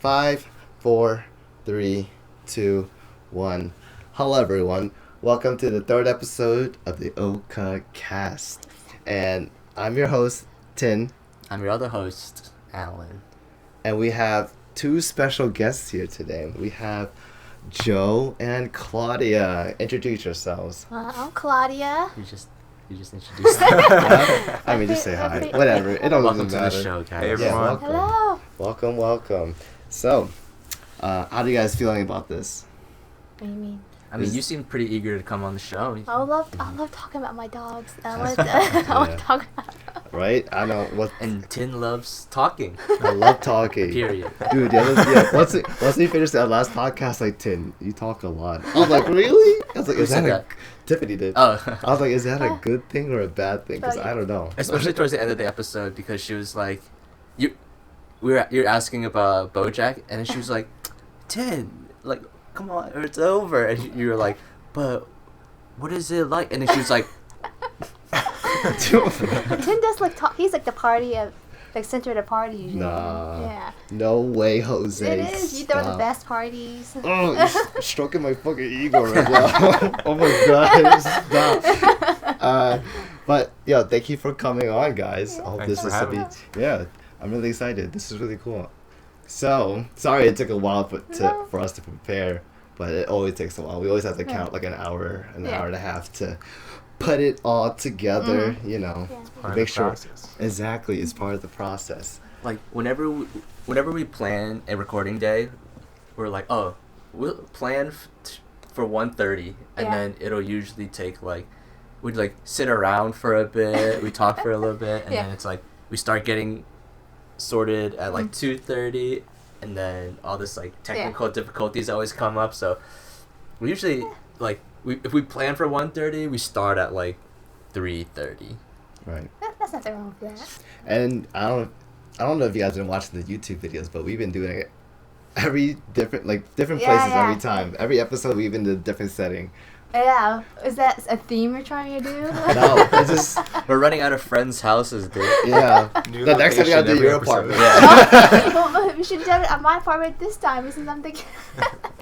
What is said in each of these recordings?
Five, four, three, two, one. Hello, everyone. Welcome to the third episode of the Oka Cast, and I'm your host, Thinh, I'm your other host, Alan. and we have two special guests here today. We have Joe and Claudia. Introduce yourselves. I'm Claudia. You just introduced them. I mean, just say hi. Whatever. It don't Welcome even to matter. the show, guys. Hey, Yeah, everyone. welcome. Hello. Welcome. So, how are you guys feeling about this? What do you mean? I mean, you seem pretty eager to come on the show. I love talking about my dogs. I want to talk about. Right? I know what. And Tin loves talking. I love talking. Period. Dude, once we finished that last podcast, like, Tin, you talk a lot. I was like, really? I was like, Who is said that a... that? Tiffany did. Oh. I was like, is that a good thing or a bad thing? Because I don't know. Especially towards the end of the episode, because she was like, you're asking about BoJack, and then she was like, Tin, like, come on, or it's over, and you were like, but what is it like? And then she was like, Tim does like talk. He's like the party of, like center of the party usually. Nah. Yeah. No way, Jose. It is. You throw the Stop. best parties. Oh, you're stroking my fucking ego right now. Oh my god, stop. But, yo, thank you for coming on, guys. I hope Thanks this for is having to be... Yeah, I'm really excited. This is really cool. So, sorry it took a while for us to prepare, but it always takes a while. We always have to count like an hour and a half to put it all together, you know. Yeah. Part of Make the sure. process. Exactly, it's part of the process. like, whenever we plan a recording day, we're like, oh, we'll plan for 1:30, and Yeah. then it'll usually take like, we'd like sit around for a bit, we talk for a little bit, and Yeah. then it's like we start getting sorted at like 2:30, and then all this like technical difficulties always come up. So we usually like if we plan for 1:30, we start at like 3:30. Right. That's nothing wrong with that. And I don't know if you guys have been watching the YouTube videos, but we've been doing it every different places Yeah. every time. Every episode we've been in a different setting. Yeah. Is that a theme you're trying to do? No, it's just We're running out of friends' houses, dude. yeah. New The next time you gotta do location your every episode. apartment. Yeah. Well, we should have done it at my apartment this time. Isn't something?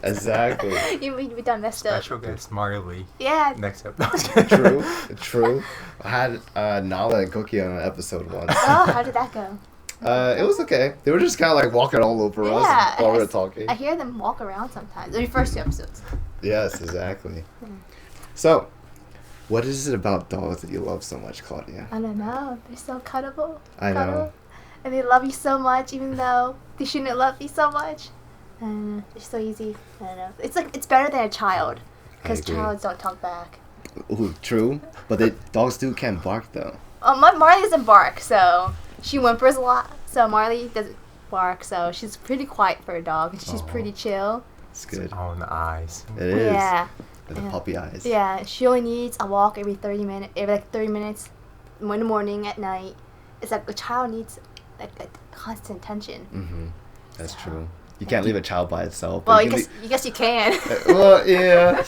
Exactly. We done messed up. Special guest Marli. Yeah. Next episode. True. I had Nala and Cookie on an episode once. Oh, how did that go? It was okay. They were just kind of like walking all over us while we were talking. I hear them walk around sometimes. The first two episodes. Yes, exactly. So, what is it about dogs that you love so much, Claudia? I don't know. They're so cuddable. I know. And they love you so much, even though they shouldn't love you so much. They're so easy. I don't know. It's like it's better than a child, because agree. childs don't talk back. Ooh, true. But dogs can't bark though. Marley doesn't bark, so she whimpers a lot. So Marley doesn't bark, so she's pretty quiet for a dog. She's Aw. pretty chill. It's good. All in the eyes. It is. Yeah. With the Yeah. puppy eyes. Yeah. She only needs a walk every 30 minutes. Every like 30 minutes, in the morning, at night. It's like a child needs like a constant attention. Mm-hmm. That's So, true. You can't leave a child by itself. Well, you can you guess you can. well, yeah.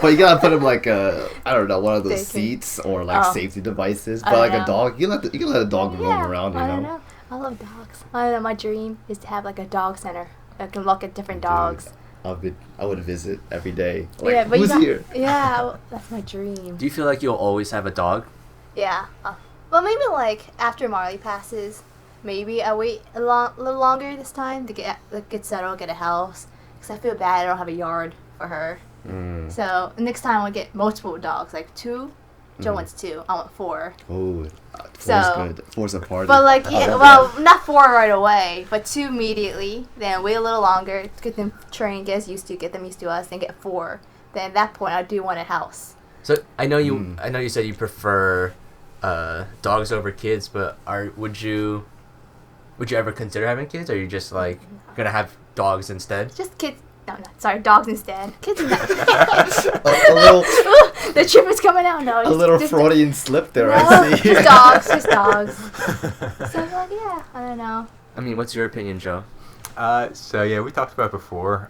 But you gotta put him like I don't know, one of those They can- seats or like Oh. safety devices. I But like know. a dog, you can let a dog roam around, you I know. don't know. I love dogs. I don't know. My dream is to have like a dog center. I can look at different Dude, dogs. I would visit every day. Like, Yeah, but who's you got, here? Yeah, that's my dream. Do you feel like you'll always have a dog? Yeah. Well, maybe like after Marley passes, maybe I wait a little longer this time to get settled, get a house. Cause I feel bad I don't have a yard for her. Mm. So next time I'll get multiple dogs, like 2. Joe wants 2. I want 4. Oh, four's So- good. Four's a party. But like, I yeah, love well, that. not 4 right away, but 2 immediately. Then wait a little longer, get them trained, get used to us. Then get 4. Then at that point, I do want a house. So I know you. Mm. I know you said you prefer dogs over kids, but would you ever consider having kids? Or are you just like gonna have dogs instead? Just kids. No, sorry, dogs instead. Kids. Not. a little, The trip is coming out. No, a little Freudian slip there. No, I see. just dogs, just dogs. So like, yeah, I don't know. I mean, what's your opinion, Joe? So yeah, we talked about it before.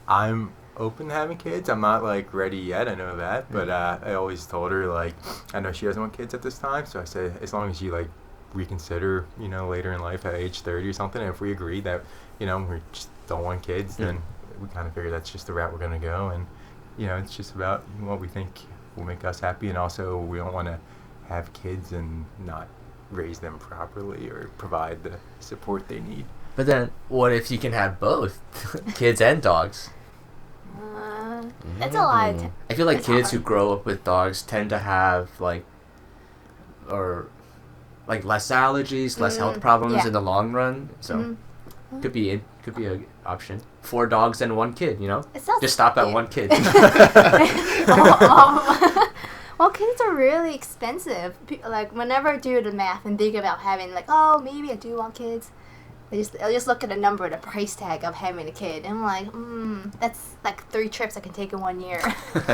I'm open to having kids. I'm not like ready yet. I know that, but I always told her like I know she doesn't want kids at this time. So I said as long as you like reconsider, later in life at age 30 or something. And if we agree that, we just don't want kids, then we kind of figure that's just the route we're going to go. And, it's just about what we think will make us happy. And also, we don't want to have kids and not raise them properly or provide the support they need. But then, what if you can have both, kids and dogs? That's a lot. I feel like kids who grow up with dogs tend to have less allergies, less health problems in the long run. So could be an option. 4 dogs and 1 kid. Just stop at 1 kid. Well, kids are really expensive. Like whenever I do the math and think about having maybe I do want kids. I'll just look at the number, the price tag of having a kid, and I'm like, that's like 3 trips I can take in 1 year. It's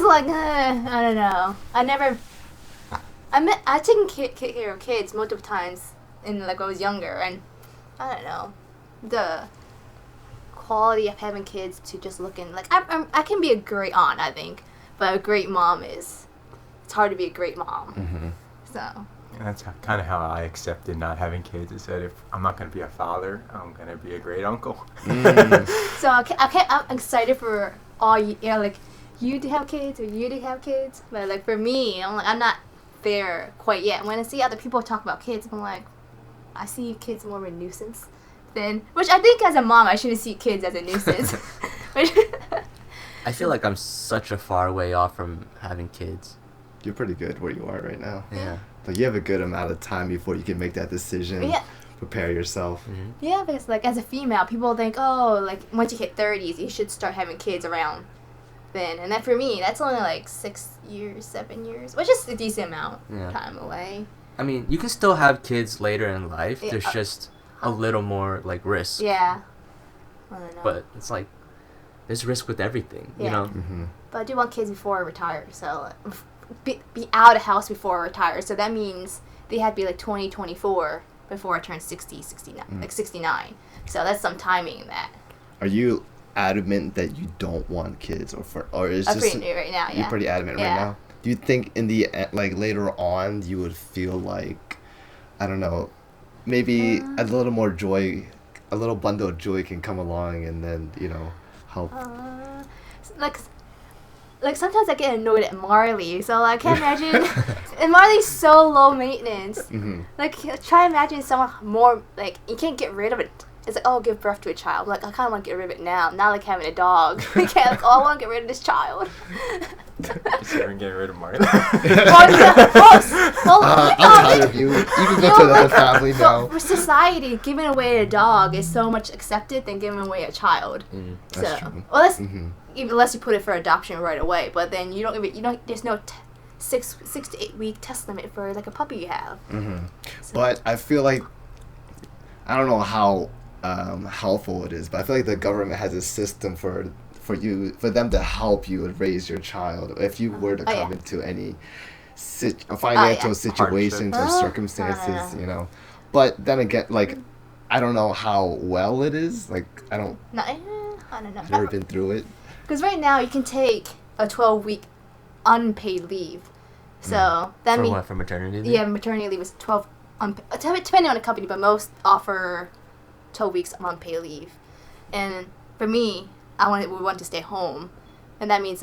like, I don't know. I've taken care of kids multiple times when I was younger, and I don't know, the quality of having kids to just looking like I can be a great aunt, I think, but a great mom it's hard to be a great mom. Mm-hmm. So. And that's kind of how I accepted not having kids. I said, if I'm not going to be a father, I'm going to be a great uncle. So I'm excited for all you to have kids or you to have kids. But for me, I'm not there quite yet. When I see other people talk about kids, I'm like, I see kids more of a nuisance which I think as a mom, I shouldn't see kids as a nuisance. I feel like I'm such a far way off from having kids. You're pretty good where you are right now. Yeah. Like you have a good amount of time before you can make that decision. Yeah. Prepare yourself. Mm-hmm. Yeah, because as a female, people think, once you hit 30s, you should start having kids around then. And then for me, that's only 6 years, 7 years, which is a decent amount of time away. I mean, you can still have kids later in life. There's just a little more risk. Yeah. I don't know. But it's there's risk with everything, Yeah. Mm-hmm. But I do want kids before I retire, so be out of the house before I retire. So that means they had to be 20, 24 before I turn 60, 69, 69. So that's some timing in that. Are you adamant that you don't want kids, or is I'm just pretty new right now? Yeah. You're pretty adamant right now. Do you think in the later on you would feel I don't know, maybe a little more joy, a little bundle of joy can come along and then help? Sometimes I get annoyed at Marli, so I can't imagine. And Marli's so low maintenance. Mm-hmm. Try imagine someone more you can't get rid of it. It's give birth to a child. I kind of want to get rid of it now. Not having a dog. You can't I want to get rid of this child. Just even getting rid of Marli. I'm tired of you. You can go to another family now. For society, giving away a dog is so much accepted than giving away a child. That's true. Well, even unless you put it for adoption right away, but then you don't. There's no 6 to 8 week test limit for a puppy you have. Mm-hmm. So. But I feel I don't know how helpful it is, but I feel the government has a system for them to help you raise your child if you were to come into any financial situations or circumstances, But then again, I don't know how well it is. I don't know. I've never been through it. Because right now you can take a 12-week unpaid leave. So that means for maternity leave? Yeah, maternity leave is 12 depending on the company, but most offer 12 weeks of unpaid leave. And for me, we want to stay home, and that means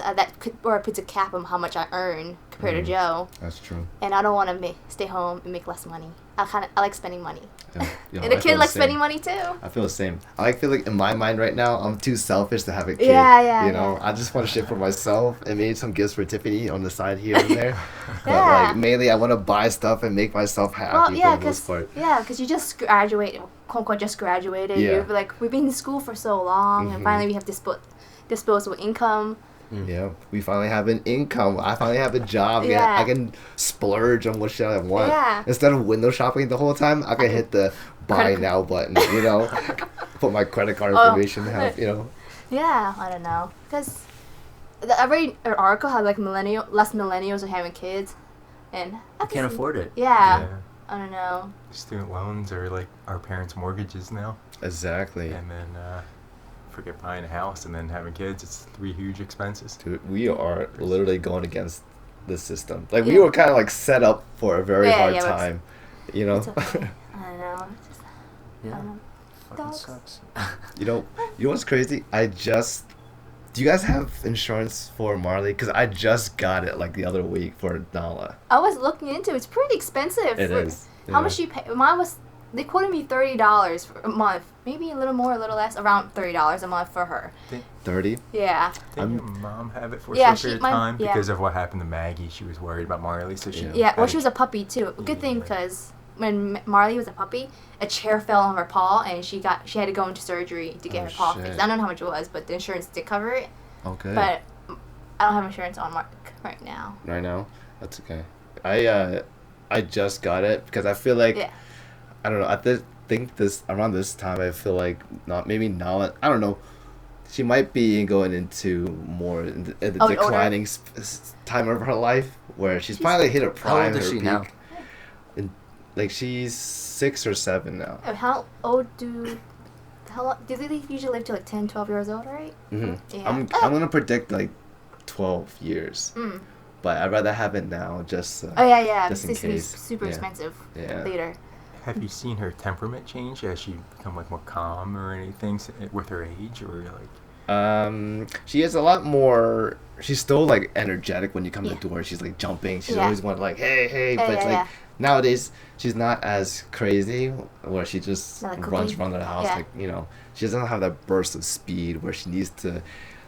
puts a cap on how much I earn compared to Joe. That's true. And I don't want to stay home and make less money. I like spending money. Yeah, and the kid likes spending money too. I feel the same. I feel in my mind right now, I'm too selfish to have a kid. Yeah. I just want to shit for myself and maybe some gifts for Tiffany on the side here and there. But mainly I want to buy stuff and make myself happy for the most part. Yeah, because you just graduated, quote unquote, just graduated. Yeah. You're we've been in school for so long, and finally we have disposable income. Yeah, we finally have an income. I finally have a job. Yeah. I can splurge on what shit I want. Yeah. Instead of window shopping the whole time, I can hit the buy now button, Put my credit card information, Yeah, I don't know. Because every article had less millennials are having kids. And I can't afford it. Yeah. I don't know. Student loans are our parents' mortgages now. Exactly. And then forget buying a house and then having kids. It's 3 huge expenses. Dude, we are literally going against the system. Like we were kind of like set up for a very hard but time, you know. It's okay. I don't know. It's just, Yeah. I don't know. Fucking Dogs. sucks. You know what's crazy? Do you guys have insurance for Marley? Because I just got it like the other week for Nala. I was looking into it. It's pretty expensive. It is. How much you pay? They quoted me $30 for a month. Maybe a little more, a little less. Around $30 a month for her. 30? Yeah. Didn't your mom have it for a Yeah, short period of time? yeah. Because of what happened to Maggie, she was worried about Marley, so she... Yeah, well, had she was a puppy too. Good thing Yeah. because when Marley was a puppy, a chair fell on her paw and she had to go into surgery to get Oh, her paw shit. fixed. I don't know how much it was, but the insurance did cover it. Okay. But I don't have insurance on Mark right now. Right now? That's okay. I just got it because I feel like... Yeah. I don't know. Think around this time, I feel like maybe Nala. I don't know. She might be going into more in the older. declining time of her life, where she's finally hit her How prime. old is her she peak. now? And, like she's 6 or 7 now. How old how long do they usually live to like 10, 12 years old, right? Hmm Yeah. I'm gonna predict like 12 years, but I'd rather have it now just. Oh yeah. Just in It's gonna be case. super Yeah. expensive Yeah. later. Have you seen her temperament change? Has she become like more calm or anything with her age, or like? She is a lot more. She's still like energetic when you come to Yeah. the door. She's like jumping. She's Yeah. always wanting like hey, but it's like nowadays she's not as crazy where she just Not like runs Cookie. around the house Yeah. like she doesn't have that burst of speed where she needs to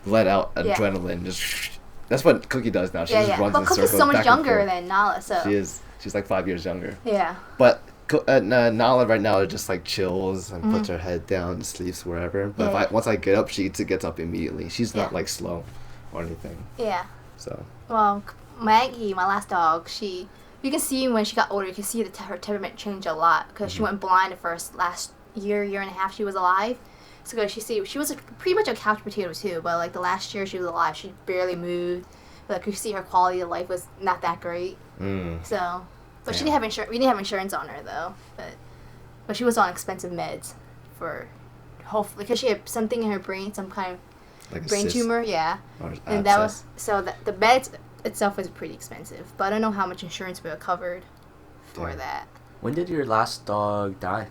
let out Yeah. adrenaline. Just that's what Cookie does now. She Yeah, just yeah. runs But in Cookie's circles so much back and younger forth. than Nala, so She is. She's like 5 years younger. yeah. But Nala right now just like chills and puts her head down and sleeps wherever. But Yeah. once I get up, she gets up immediately. She's not Yeah. like slow or anything. Yeah. So Well, Maggie, my last dog, you can see when she got older, you can see her temperament change a lot because she went blind the last year and a half she was alive. So she was pretty much a couch potato too, but like the last year she was alive, she barely moved. Like you see her quality of life was not that great. So, but she Yeah. didn't have insurance. We didn't have insurance on her though, but she was on expensive meds for hopefully because she had something in her brain, some kind of like a brain cyst tumor, yeah. or And that was abscess. the bed itself was pretty expensive, but I don't know how much insurance would have covered for Yeah. that. When did your last dog die?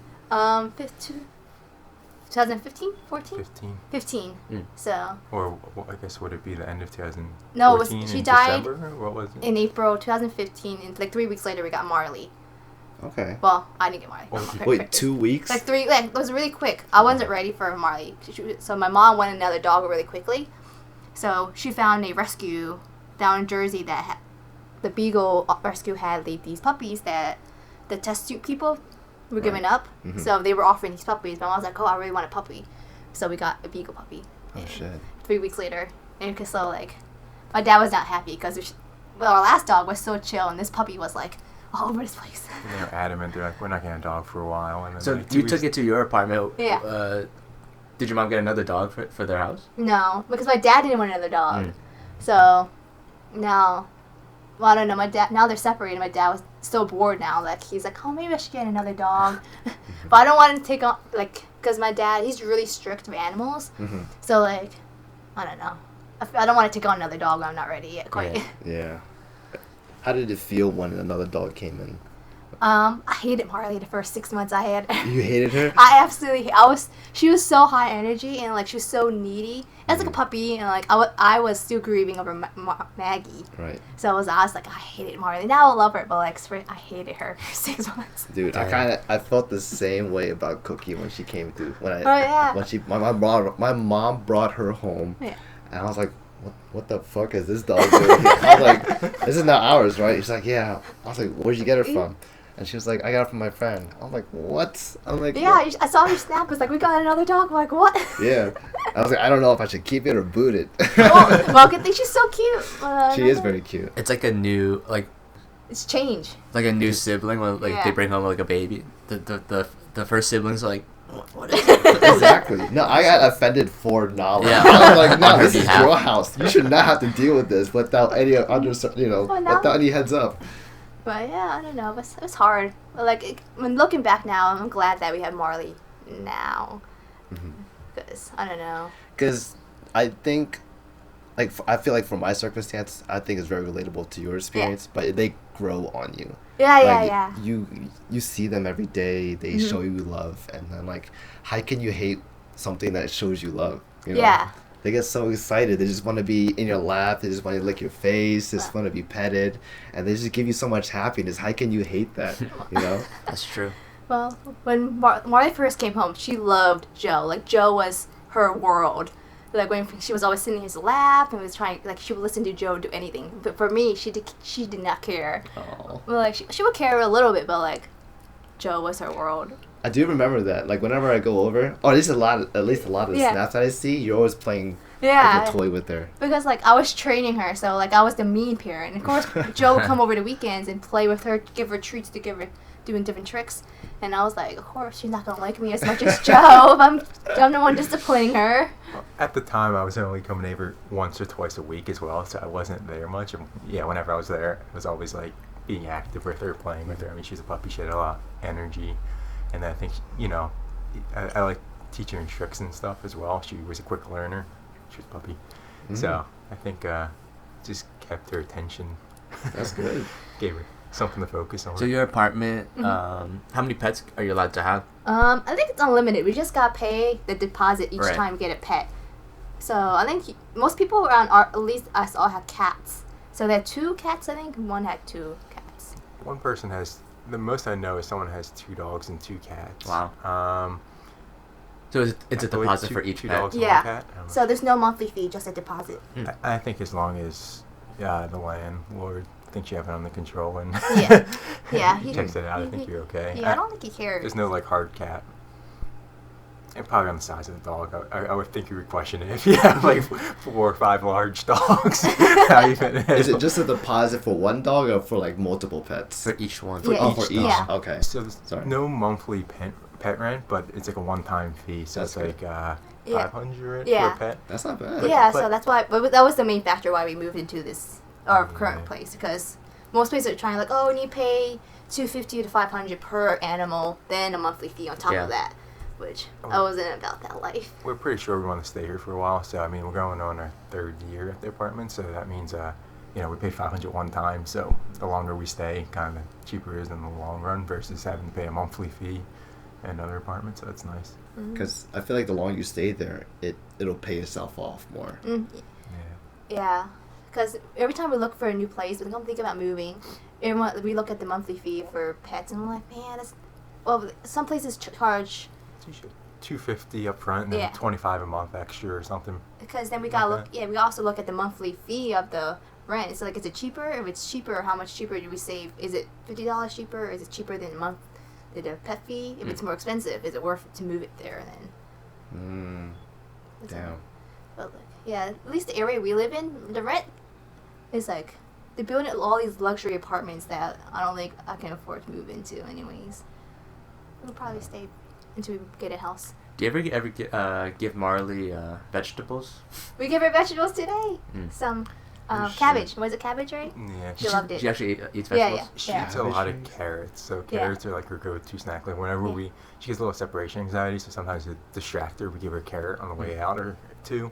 2015, 14, 15? 15. Mm. So Or I guess would it be the end of 2014? No, she in died December, or what was it? in April 2015, and like 3 weeks later we got Marley. Okay. Well, I didn't get Marley. Wait, 2 weeks? Like it was really quick. I wasn't ready for Marley. So my mom wanted another dog really quickly. So she found a rescue down in Jersey the Beagle rescue had these puppies that the test tube people were giving up. Mhm. So they were offering these puppies. My mom was like, oh, I really want a puppy. So we got a Beagle puppy. Oh And shit. 3 weeks later. And so like, my dad was not happy because our last dog was so chill and this puppy was like all over this place. And they were adamant. They're like, we're not getting a dog for a while. And then So like, you 2 took weeks- it to your apartment. Yeah. Did your mom get another dog for their house? No, because my dad didn't want another dog. Mm. So, now, well, I don't know. My dad now they're separated. My dad was so bored now. Like he's like, oh, maybe I should get another dog. But I don't want to take on because my dad he's really strict with animals. Mhm. So like, I don't know. I don't want to take on another dog. I'm not ready yet. Quite. Yeah. Yeah. How did it feel when another dog came in? I hated Marley the first 6 months I had. You hated her? She was so high energy and like she was so needy. As like a puppy and like I was still grieving over Maggie. Right. So I was like, I hated Marley. Now I love her, but like I hated her for 6 months. Dude, I felt the same way about Cookie when she came through. Yeah. When my mom brought her home. Yeah. And I was like, what the fuck is this dog doing here? I was like, this is not ours, right? She's like, yeah. I was like, where'd you get her from? And she was like, I got it from my friend. I'm like, what? I'm like, Yeah, what? I saw your snap. It was like, we got another dog. I'm like, what? Yeah. I was like, I don't know if I should keep it or boot it. well, good thing she's so cute. She is very cute. It's like a new It's change. like a new sibling when Yeah. they bring home like a baby. The first sibling's like, what is it? Exactly. No, I got offended for Nala. Yeah. I was like, no, On her this is behalf. your house. You should not have to deal with this without any without any heads up. But yeah, I don't know. It was hard. But like, when looking back now, I'm glad that we have Marley now. Because, I don't know. Because I think like I feel like from my circumstance, I think it's very relatable to your experience, but they grow on you. Yeah, Like, yeah. You see them every day. They show you love, and then like, how can you hate something that shows you love? You know? Yeah. They get so excited. They just want to be in your lap. They just want to lick your face. They just want to be petted, and they just give you so much happiness. How can you hate that? You know? That's true. Well, when Marli first came home, she loved Joe. Like, Joe was her world. Like, when she was always sitting in his lap and was trying, like, she would listen to Joe do anything. But for me, she did not care. Oh. Well, like, she would care a little bit, but, like, Joe was her world. I do remember that. Like whenever I go over, at least a lot of the snaps that I see, you're always playing like, a toy with her. Because like I was training her, so like I was the mean parent. And of course, Joe would come over the weekends and play with her, give her treats, to give her doing different tricks. And I was like, of course she's not gonna like me as much as Joe. I'm the one disciplining her. At the time, I was only coming over once or twice a week as well, so I wasn't there much. And yeah, whenever I was there, it was always like being active with her, playing with her. I mean, she's a puppy; she had a lot of energy. And I think, you know, I like teaching her tricks and stuff as well. She was a quick learner. She was a puppy. So I think just kept her attention. That's good. Gave her something to focus on. So your apartment, how many pets are you allowed to have? I think it's unlimited. We just got to pay the deposit each Right. time we get a pet. So I think most people around at least us all have cats. So they had 2 cats, I think. One had 2 cats. One person has... The most I know is someone has 2 dogs and 2 cats. Wow. So it's a deposit for each two pet? dogs and Yeah. one cat? So there's no monthly fee, just a deposit. I think as long as the landlord thinks you have it under control and Yeah. He checks it out, I think you're okay. Yeah, I don't think he cares. There's no like hard cap. And probably on the size of the dog. I would think you would question it if you have like 4 or 5 large dogs. How you fit Is it just a deposit for one dog or for like multiple pets? For each one. Yeah. Oh, for each. Yeah. Okay. So there's Sorry. no monthly pet rent, but it's like a one-time fee. So That's it's like Yeah. 500 Yeah. for a pet. That's not bad. Yeah, But- so that's why. But that was the main factor why we moved into this our current place, because most places are trying like, oh, and you pay $250 to $500 per animal, then a monthly fee on top Yeah. of that, which I wasn't about that life. We're pretty sure we want to stay here for a while. So I mean, we're going on our 3rd year at the apartment. So that means you know, we pay $500 one time. So the longer we stay, kind of cheaper it is in the long run versus having to pay a monthly fee in another apartment. So that's nice. Because I feel like the longer you stay there, it'll pay itself off more. Yeah. Yeah, because every time we look for a new place, we don't think about moving. We look at the monthly fee for pets, and we're like, man, some places charge. It's usually $250 up front and then Yeah. $25 a month extra or something. Because then we gotta Okay. look. Yeah, we also look at the monthly fee of the rent. It's like, is it cheaper? If it's cheaper, how much cheaper do we save? Is it $50 cheaper? Is it cheaper than the pet fee? If it's more expensive, is it worth it to move it there then? Damn. But like, yeah, at least the area we live in, the rent is like they're building all these luxury apartments that I don't think I can afford to move into. Anyways, we'll probably stay until we get a house. Do you ever give Marley vegetables? We give her vegetables today. Some Oh, shit. cabbage. Was it cabbage, right? Yeah. She loved it. She actually eats Yeah, vegetables? She Yeah. eats a lot of Cabbage. carrots, so Yeah. carrots are like her go-to snack. Like whenever Yeah. she gets a little separation anxiety, so sometimes to distract her, we give her a carrot on the way out or 2,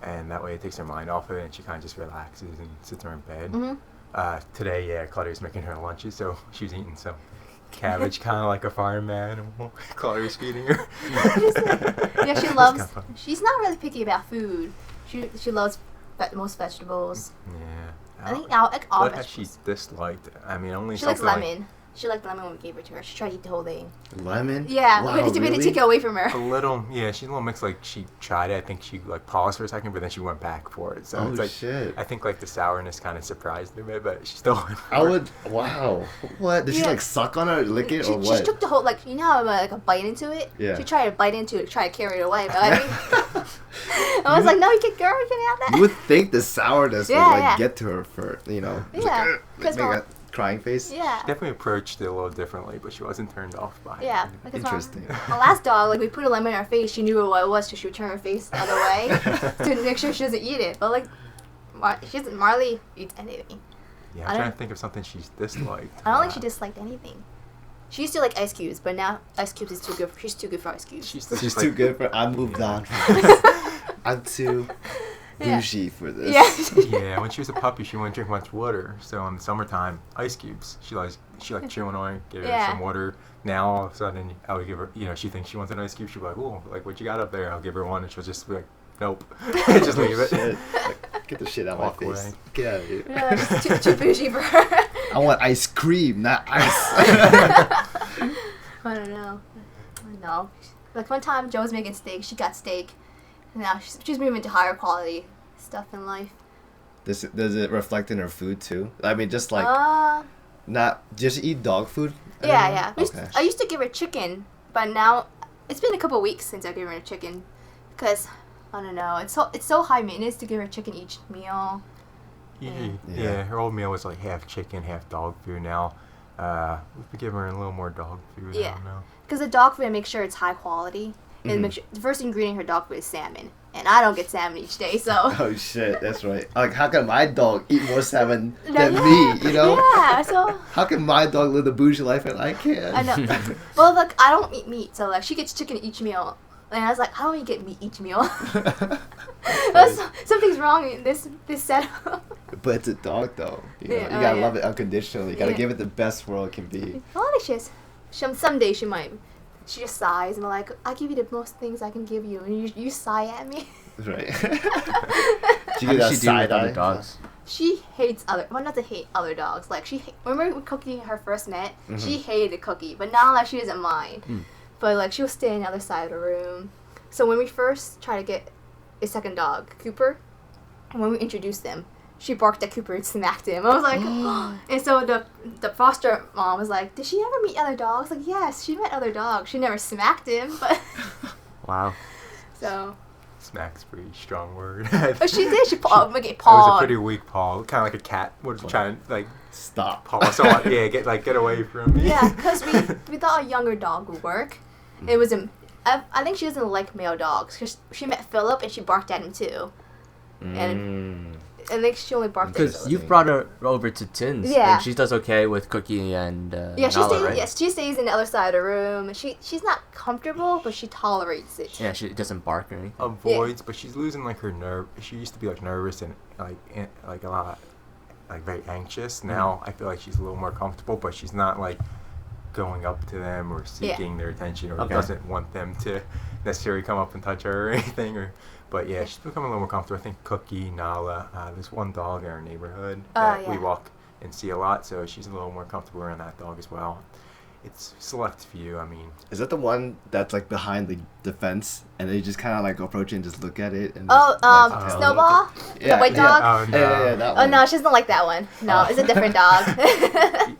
and that way it takes her mind off of it, and she kind of just relaxes and sits there in bed. Today, yeah, Claudia's making her lunches, so she was eating some cabbage, kind of like a fireman animal. Claudia's feeding her. Yeah, she loves. She's not really picky about food. She loves most vegetables. Yeah. I think all What has she vegetables. disliked? I mean, only She likes something lemon. She liked lemon when we gave it to her. She tried to eat the whole thing. Lemon? Yeah, Wow, we had to really? take it away from her. a little, yeah, she's a little mixed. Like she tried it. I think she like paused for a second, but then she went back for it. So Oh, it's like shit. I think like the sourness kind of surprised her a bit, but she still went for I it. would. Wow. What? Did she Yeah. like suck on it, lick it, She, or she what? took the whole, like, you know how like a bite into it? Yeah. She tried to bite into it, try to carry it away, but I mean, I was like, no, you can, girl, you can have that. You would think the sourness Yeah, would like yeah. get to her for just Yeah, like, because make my- a crying face. Yeah. Definitely approached it a little differently, but she wasn't turned off by it. Yeah, because Interesting. my last dog, like, we put a lemon in her face, she knew what it was, so she would turn her face the other way to make sure she doesn't eat it. But, like, Marli eats anything. Yeah, I I'm don't- trying to think of something she's disliked. I don't think she disliked anything. She used to like ice cubes, but now ice cubes is too good. She's too good for ice cubes. She's She's like- too good for. I moved on. I'm too. bougie for this. Yeah. Yeah, when she was a puppy, she wouldn't drink much water. So in the summertime, ice cubes. She liked chewing on it, give her some water. Now all of a sudden, I would give her, she thinks she wants an ice cube. She'll be like, "Ooh, like what you got up there?" I'll give her one, and she'll just be like, "Nope," just leave it. Shit. Like, get the shit out of my face. away. Get out of here. Yeah, just too bougie for her. I want ice cream, not ice. I don't know. No. Like one time, Joe was making steak. She got steak. And now she's moving to higher quality stuff in life. Does it reflect in her food too? I mean, just like not just eat dog food. Yeah. Okay. I used to give her chicken, but now it's been a couple of weeks since I gave her chicken, because I don't know. It's so high maintenance to give her chicken each meal. Yeah, her old meal was like half chicken, half dog food. Now, we've been giving her a little more dog food. Yeah. I don't know. Because the dog food, I make sure it's high quality. And make sure the first ingredient in her dog food is salmon, and I don't get salmon each day, so. Oh shit, that's right. Like, how can my dog eat more salmon than me? You know? Yeah, so. How can my dog live the bougie life and I can't? I know. Well, like I don't eat meat, so like she gets chicken each meal, and I was like, how do you get meat each meal? Something's wrong in this setup. But it's a dog though. You know? Yeah, You gotta yeah. love it unconditionally. You gotta give it the best world can be. Well, I think someday she just sighs and like, I give you the most things I can give you, and you sigh at me. Right. How She does that she do side with other eye. dogs? She hates not to hate other dogs. Like remember when Cookie and her first met, she hated Cookie, but now like she doesn't mind. But like she'll stay on the other side of the room. So when we first tried to get a second dog, Cooper, and when we introduced them, she barked at Cooper and smacked him. I was like, and so the foster mom was like, did she ever meet other dogs? Like, yes, she met other dogs. She never smacked him, but Wow. so. Smack's a pretty strong word. Oh, she did. She It was a pawed. pretty weak paw, kind of like a cat would try and like Stop. paw someone. Yeah, get away from me. Yeah, because we thought a younger dog would work. It was I think she doesn't like male dogs because she met Philip and she barked at him too. And I think she only barked at Because Philip. you've brought her over to Thin's, Yeah. and she does okay with Cookie and Yeah, she Nala, stays. right? Yes, she stays in the other side of the room. She's not comfortable, but she tolerates it. Yeah, she doesn't bark or anything. Avoids, but she's losing like her nerve. She used to be like nervous and like a lot, like very anxious. Now I feel like she's a little more comfortable, but she's not like going up to them or seeking their attention or Okay. doesn't want them to necessarily come up and touch her or anything. But yeah, she's becoming a little more comfortable. I think Cookie, Nala, there's one dog in our neighborhood that we walk and see a lot, so she's a little more comfortable around that dog as well. It's select few, I mean. Is that the one that's like behind the fence and they just kind of like approach it and just look at it? And Oh, just, like, Snowball? Yeah, The white yeah. dog? Oh no. Yeah, that Oh one. no, she doesn't like that one. No, it's a different dog.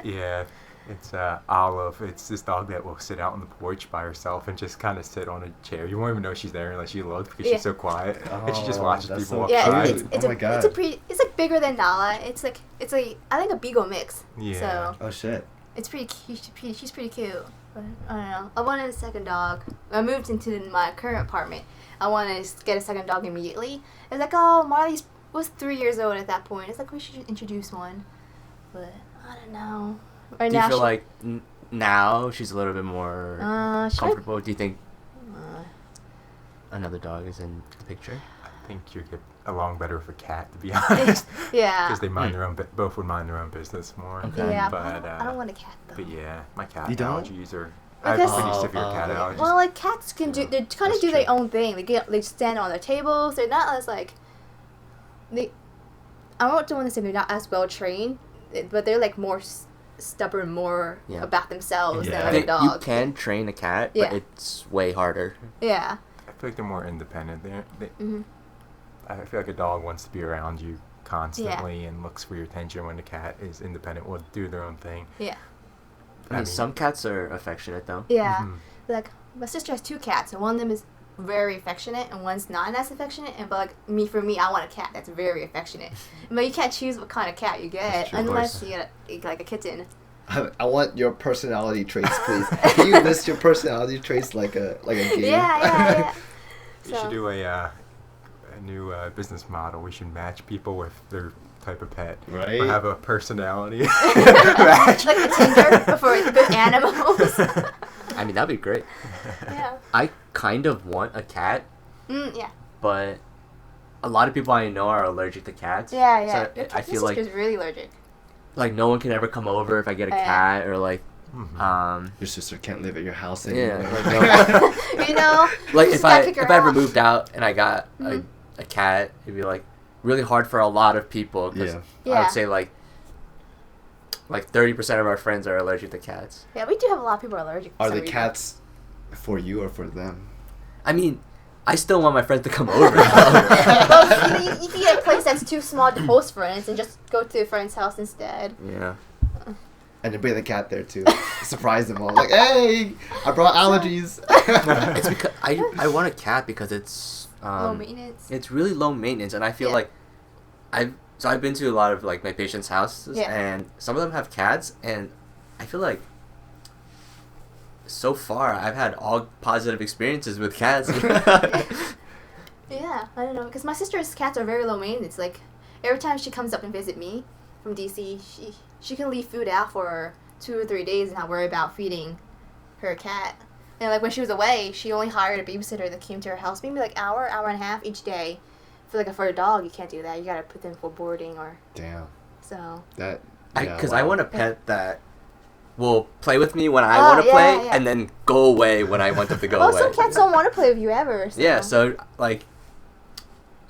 Yeah, it's Olive. It's this dog that will sit out on the porch by herself and just kind of sit on a chair. You won't even know she's there unless you look because she's so quiet and she just Oh, watches that's people so walk Yeah, by. cute. it's Oh my God. it's like bigger than Nala. It's a I think a beagle mix. Yeah. So Oh shit. it's pretty cute. She's pretty cute. But I don't know. I wanted a second dog. When I moved into my current apartment, I wanted to get a second dog immediately. It's like, oh, Marli was 3 years old at that point. It's like we should introduce one. But I don't know. Right Do you now feel like now she's a little bit more should I- comfortable? Do you think another dog is in the picture? I think you get along better with a cat, to be honest. Yeah. Because they mind their own, both would mind their own business more. Okay. Yeah, But I don't want a cat though. But yeah, my cat You don't? allergies are. I have Because- pretty severe cat allergies. Well, like cats can do. They kind of That's do their true. own thing. They stand on their tables. They're not as like. I don't want to say they're not as well trained, but they're like more stubborn, more Yeah. about themselves Yeah. than other You dogs. can train a cat, Yeah. but it's way harder. Yeah. I feel like they're more independent. Mhm. I feel like a dog wants to be around you constantly and looks for your attention when the cat is independent, will do their own thing. Yeah. I mean, some cats are affectionate though. Yeah. Mhm. Like my sister has 2 cats, and one of them is very affectionate, and one's not as affectionate. And but like for me, I want a cat that's very affectionate. But you can't choose what kind of cat you get true. unless you get like a kitten. I want your personality traits, please. Can you list your personality traits like a game? Yeah. We should do a new business model. We should match people with their type of pet. Right. Or have a personality match. Like a Tinder for good animals. I mean, that'd be great. Yeah. I kind of want a cat, Yeah. but a lot of people I know are allergic to cats. Yeah. So I feel My like sister's really allergic. no one can ever come over if I get a cat or like Your sister can't live at your house yeah, anymore. like, no. You know, Like you if just I gotta pick her ever out. moved out and I got a cat, it'd be like really hard for a lot of people because I Yeah. would say like 30% of our friends are allergic to cats. Yeah, we do have a lot of people allergic. For Are some the reason. cats for you or for them? I mean, I still want my friends to come over. Well, you can get a place that's too small to host friends and just go to a friend's house instead. Yeah. And then bring the cat there too. Surprise them all. Like, hey, I brought allergies. It's because I want a cat because it's Low maintenance. it's really low maintenance, and I feel like I've been to a lot of like my patients' houses, and some of them have cats, and I feel like so far I've had all positive experiences with cats. Yeah, I don't know, because my sister's cats are very low maintenance. Like, every time she comes up and visit me from DC, she can leave food out for 2 or 3 days and not worry about feeding her cat. And like when she was away, she only hired a babysitter that came to her house, maybe like hour and a half each day. For a dog, you can't do that. You gotta put them for boarding or Damn. so. That. Because I want a pet that will play with me when I want to play, and then go away when I want them to go away. Some cats don't want to play with you ever. So. Yeah, so like,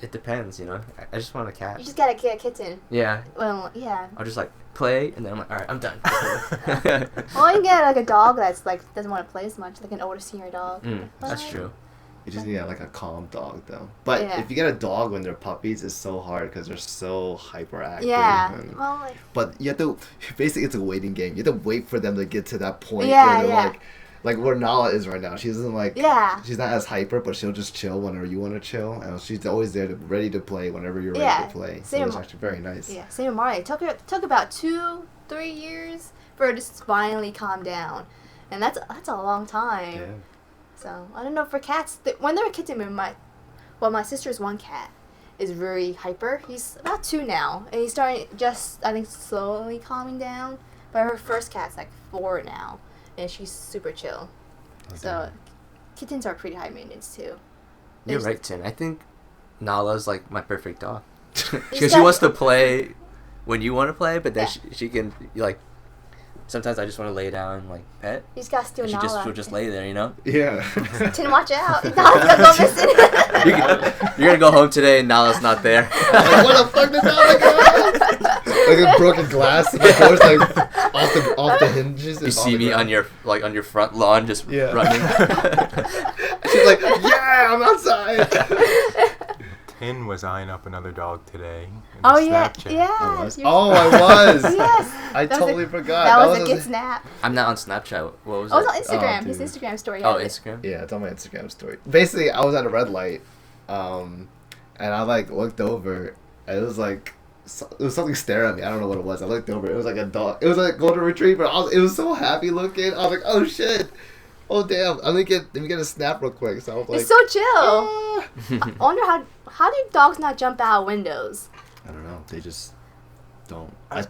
it depends, you know. I just want a cat. You just gotta get a kitten. Yeah. Well, yeah. I'll just like play, and then I'm like, all right, I'm done. Or you can get like a dog that's like doesn't want to play as much, like an older senior dog. That's true. You just need like a calm dog though. But if you get a dog when they're puppies, it's so hard because they're so hyperactive. Yeah. And, Well, like, but you have to. Basically, it's a waiting game. You have to wait for them to get to that point Yeah, where they're yeah. like where Nala is right now. She doesn't like. yeah. She's not as hyper, but she'll just chill whenever you want to chill, and she's always there, ready to play whenever you're ready Yeah, to play. So same. it's actually very nice. Yeah, same with Marli. It took about 2-3 years for her to finally calm down, and that's a long time. Yeah. So I don't know for cats. When they're a kitten, my sister's one cat is very hyper. He's about 2 now, and he's starting just I think slowly calming down. But her first cat's like 4 now, and she's super chill. So kittens are pretty high maintenance too. You're right, Tin. I think Nala's like my perfect dog. He's Because she got- wants to play when you want to play, but then Yeah. she can like. Sometimes I just want to lay down and like pet. You just gotta steal And Nala. she'll just lay there, you know. Yeah. Tin, watch out! Nala's gonna go missing. You're gonna go home today and Nala's not there. Like, what the fuck did Nala go? Like a broken glass. The door's like off the hinges. You It's see on the me on ground. your front lawn just running. She's like, yeah, I'm outside. Thinh was eyeing up another dog today. in Oh yeah, Snapchat. yeah. I was. you're- Oh, I was. Yes. I That was totally a- forgot. That was a good snap. I'm not on Snapchat. What was Oh, it? it's on Instagram. His dude. Instagram story. Oh, had it. Instagram. Yeah, it's on my Instagram story. Basically, I was at a red light, and I like looked over, and it was like it was something staring at me. I don't know what it was. I looked over. It was like a dog. It was like a golden retriever. It was so happy looking. I was like, oh shit. Oh damn. Let me get a snap real quick. So I was like, It's so chill. "Ah." I wonder how do dogs not jump out of windows? I don't know. They just don't. I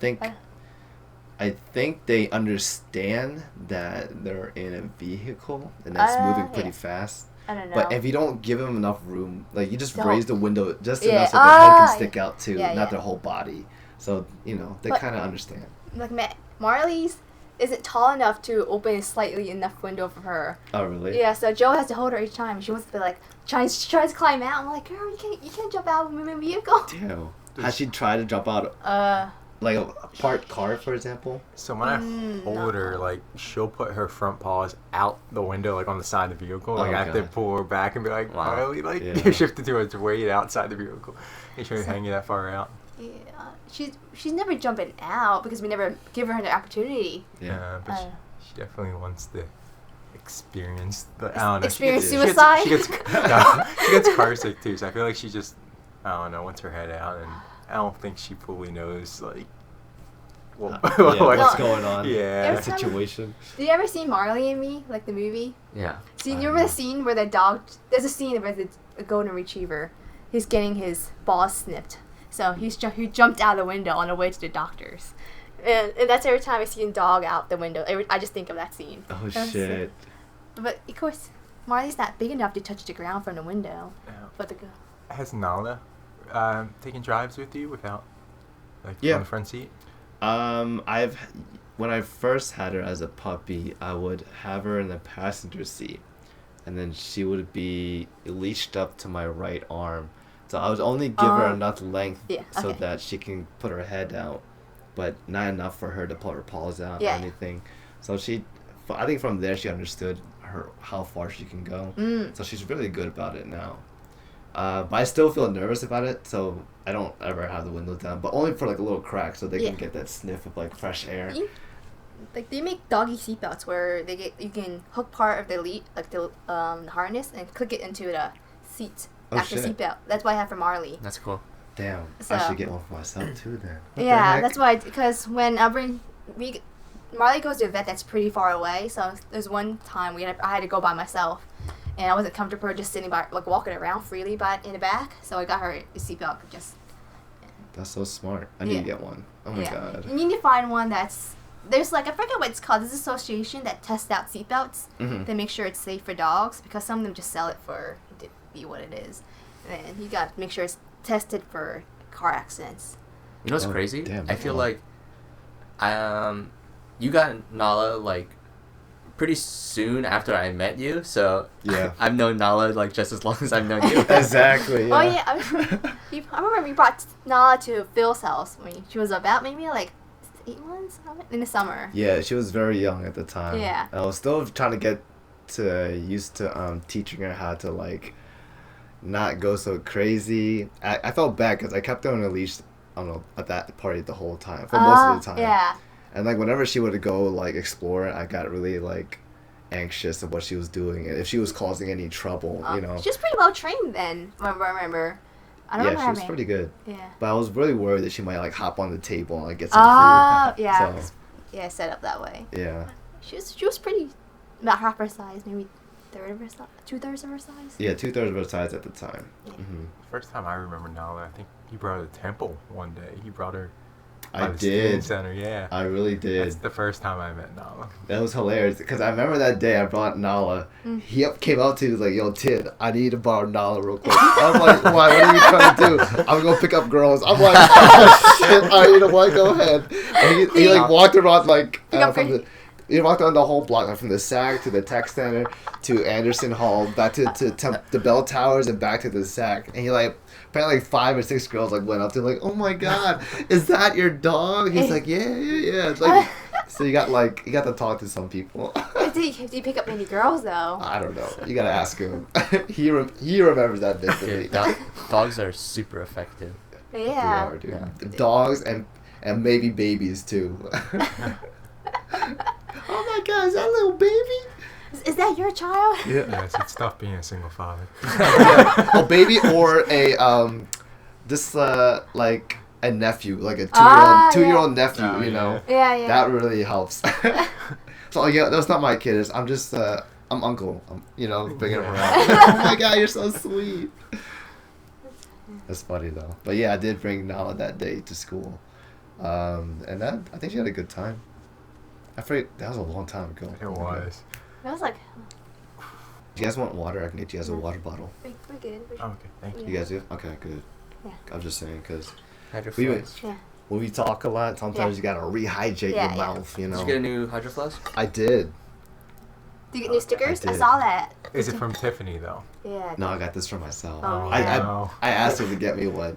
think they understand that they're in a vehicle and that's moving pretty yeah. fast. I don't know. But if you don't give them enough room, like you just Don't. raise the window just Yeah. enough so their head Ah, can stick out too, yeah, not yeah. their whole body. So they But- kind of understand. like Marley's isn't tall enough to open a slightly enough window for her. Oh really? Yeah, so Joe has to hold her each time. She wants to be like she tries to climb out. I'm like, girl, you can't jump out of a moving vehicle. Damn. Has she tried to jump out like a parked car, for example? So when I hold her, like, she'll put her front paws out the window, like, on the side of the vehicle. Like, Oh, I have to God. pull her back and be like, Wow. Marli, like, Yeah. shifted to its weight outside the vehicle. Make sure you hang you that far out. Yeah, she's never jumping out because we never give her the opportunity. But Uh, she definitely wants to experience the, I don't know. Experience she gets, suicide? She gets car sick, too. So I feel like she just, I don't know, wants her head out. And I don't think she fully knows, like, What's No. going on? Yeah. The situation. Did you ever see Marley and Me, like the movie? Yeah. See, you remember the scene where the dog? There's a scene where the golden retriever, he's getting his balls snipped. So he jumped out the window on the way to the doctors, and that's every time I see a dog out the window. I just think of that scene. Oh That's shit. But of course, Marley's not big enough to touch the ground from the window. Yeah. But Has Nala taken drives with you without, like, Yeah. on the front seat? When I first had her as a puppy, I would have her in the passenger seat, and then she would be leashed up to my right arm. So I would only give her enough length so okay. that she can put her head out, but not enough for her to put her paws out or anything. So I think from there she understood how far she can go. So she's really good about it now. But I still feel nervous about it, so I don't ever have the windows down, but only for like a little crack so they can get that sniff of like fresh air. Like they make doggy seatbelts where you can hook part of the harness and click it into the seat after seatbelt. That's what I have for Marli. That's cool. Damn, So, I should get one for myself too then. What the yeah, heck? that's why. Because when Marli goes to a vet that's pretty far away, so there's one time I had to go by myself, and I wasn't comfortable just sitting by, like walking around freely in the back. So I got her a seatbelt. That's so smart. I need to get one. Oh my god. You need to find one there's like, I forget what it's called. There's an association that tests out seatbelts to make sure it's safe for dogs, because some of them just sell it for to be what it is, and you got to make sure it's tested for car accidents. You know what's crazy? Damn, I feel like you got Nala like pretty soon after I met you, so yeah. I've known Nala like just as long as I've known you. Exactly. Yeah. Oh yeah, I remember we brought Nala to Phil's house when she was about maybe like 8 months in the summer. Yeah, she was very young at the time. Yeah. I was still trying to get used to teaching her how to like not go so crazy. I felt bad because I kept her on a leash, I don't know, at that party the whole time for most of the time. Yeah. And like whenever she would go like explore, I got really like anxious of what she was doing and if she was causing any trouble, you know. She was pretty well trained then. Remember. I don't remember she was pretty good. Yeah. But I was really worried that she might like hop on the table and like get some food. Yeah. So, Yeah, set up that way. yeah. She was pretty about half her size, maybe 2/3 of her size. Yeah, 2/3 of her size at the time. Yeah. Mm-hmm. First time I remember Nala, I think he brought her to Temple one day. He brought her I by the student did. center, yeah. I really did. That's the first time I met Nala. That was hilarious because I remember that day I brought Nala. He came up to me, he was like, "Yo, Tid, I need to borrow Nala real quick." I'm like, "Why? What are you trying to do?" "I'm gonna pick up girls." I'm like, "Oh shit! All right, you know what? Go ahead." And he like walked around like he walked around the whole block, like, from the SAC to the tech center to Anderson Hall, back to the bell towers and back to the SAC, and he like. Apparently, like 5 or 6 girls like went up to him like, "Oh my god, is that your dog?" He's like, "Yeah." It's like, so you got to talk to some people. Did he pick up many girls though? I don't know. You gotta ask him. he remembers that vividly. Dude, dogs are super effective. Yeah. They are, dude. Yeah. Dogs and maybe babies too. Oh my god, is that a little baby? Is that your child? Yeah. Yes, it's tough being a single father. A baby or a like a nephew, like a 2-year-old nephew, Oh, you know. Yeah. That really helps. So yeah, that's not my kid. I'm just I'm uncle. You know, bringing him around. Oh my god, you're so sweet. That's funny though. But yeah, I did bring Nala that day to school, and I think she had a good time. I forget, that was a long time ago. It was. I was like, Do you guys want water? I can get you guys a water bottle. we're good. Oh, okay, thank you. You guys do? Okay, good. Yeah. I'm just saying because Hydroflask. Yeah. when we talk a lot, sometimes you gotta rehydrate your mouth. You know. Did you get a new Hydro Flask? I did. Do you get new stickers? I I did. saw that. Is it from Tiffany, though? Yeah. No, I got this for myself. Oh, I yeah. I asked her to get me one.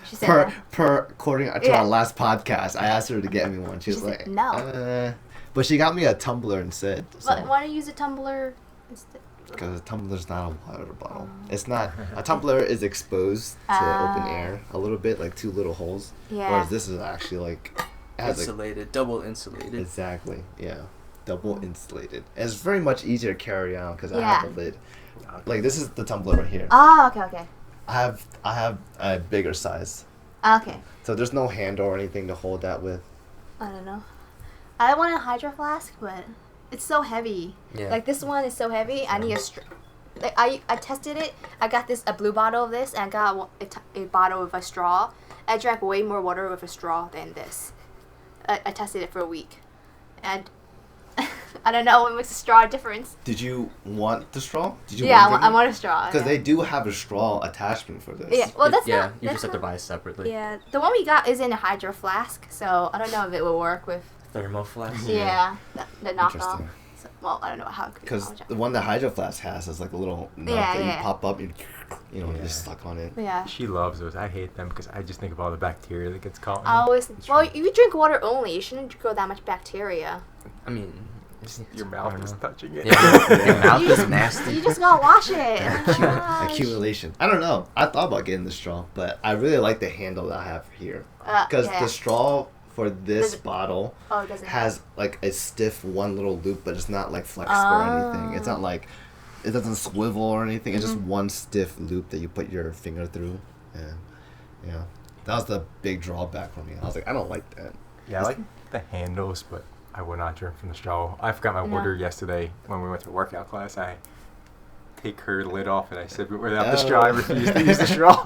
She said According to our last podcast, I asked her to get me one. She was She said like, no. But she got me a tumbler instead. But why don't you use a tumbler instead? Because a tumbler's not a water bottle. It's not. A tumbler is exposed to open air a little bit, like 2 little holes. Yeah. Whereas this is actually like it has Insulated, double insulated. exactly, yeah, double insulated. And it's very much easier to carry on because I Yeah. have a lid. Like this is the tumbler right here. Oh, okay. I have a bigger size, Okay. so there's no handle or anything to hold that with. I don't know. I want a hydro flask, but it's so heavy. Yeah. Like this one is so heavy. I need a like I tested it. I got a blue bottle of this, and I got a bottle with a straw. I drank way more water with a straw than this. I tested it for a week, and I don't know what makes a straw a difference. Did you want the straw? Did you Yeah, want I want a straw. Because yeah. they do have a straw attachment for this. Yeah, well, that's yeah, not. you that's just have to not- buy it separately. Yeah, the one we got is in a hydro flask, so I don't know if it will work with. Thermo flask. Yeah, the knockoff. Interesting. So, well, I don't know how. Because the one that Hydro Flask has is like a little nut Yeah, that yeah. you pop up, you know, Yeah. just stuck on it. Yeah. She loves those. I hate them because I just think of all the bacteria that gets caught in I them. always. It's Well, true. if you drink water only, you shouldn't grow that much bacteria. I mean, it's, Your I mouth don't is know. touching it. Yeah, your mouth You is just- nasty. You just gotta wash it. Oh my gosh. Accumulation. I don't know. I thought about getting the straw, but I really like the handle that I have here. Because Yeah. the straw for this Does it- bottle Oh, it doesn't has like a stiff one little loop, but it's not like flexible or anything. It's not like it doesn't swivel or anything. It's just one stiff loop that you put your finger through, and yeah, that was the big drawback for me. I was like, I don't like that. Yeah, I like the handles, but I would not drink from the straw. I forgot my No. order yesterday when we went to workout class. I take her lid off and I said, without the straw, I refuse to use the straw.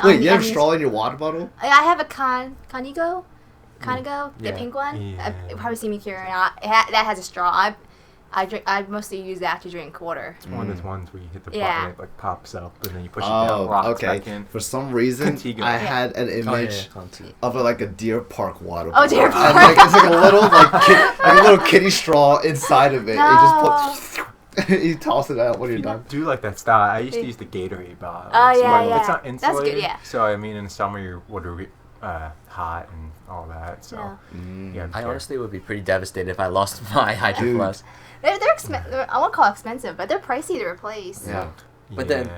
Wait, you have I'm straw in your water bottle? I have a Conigo, the Yeah. pink one. Yeah. You probably see me carrying it. That has a straw. I drink. I mostly use that to drink water. It's one of those ones where you hit the Yeah. button and it like pops up and then you push it down, rocks okay. back in. For some reason, Contigo. I had an image Conti. of like a Deer Park water Oh, Deer bottle. And Park. like, it's like a little like a little kitty straw inside of it. No. You just put you toss it out when you're You done. do like that style. I used to use the Gatorade bottle. Oh, It's yeah, one- yeah. It's not That's insulated. good, yeah. So I mean, in the summer your water will be hot and all that. So Yeah. yeah. I honestly would be pretty devastated if I lost my hydro Dude. flask. They're expensive. I won't call it expensive, but they're pricey to replace. Yeah. But then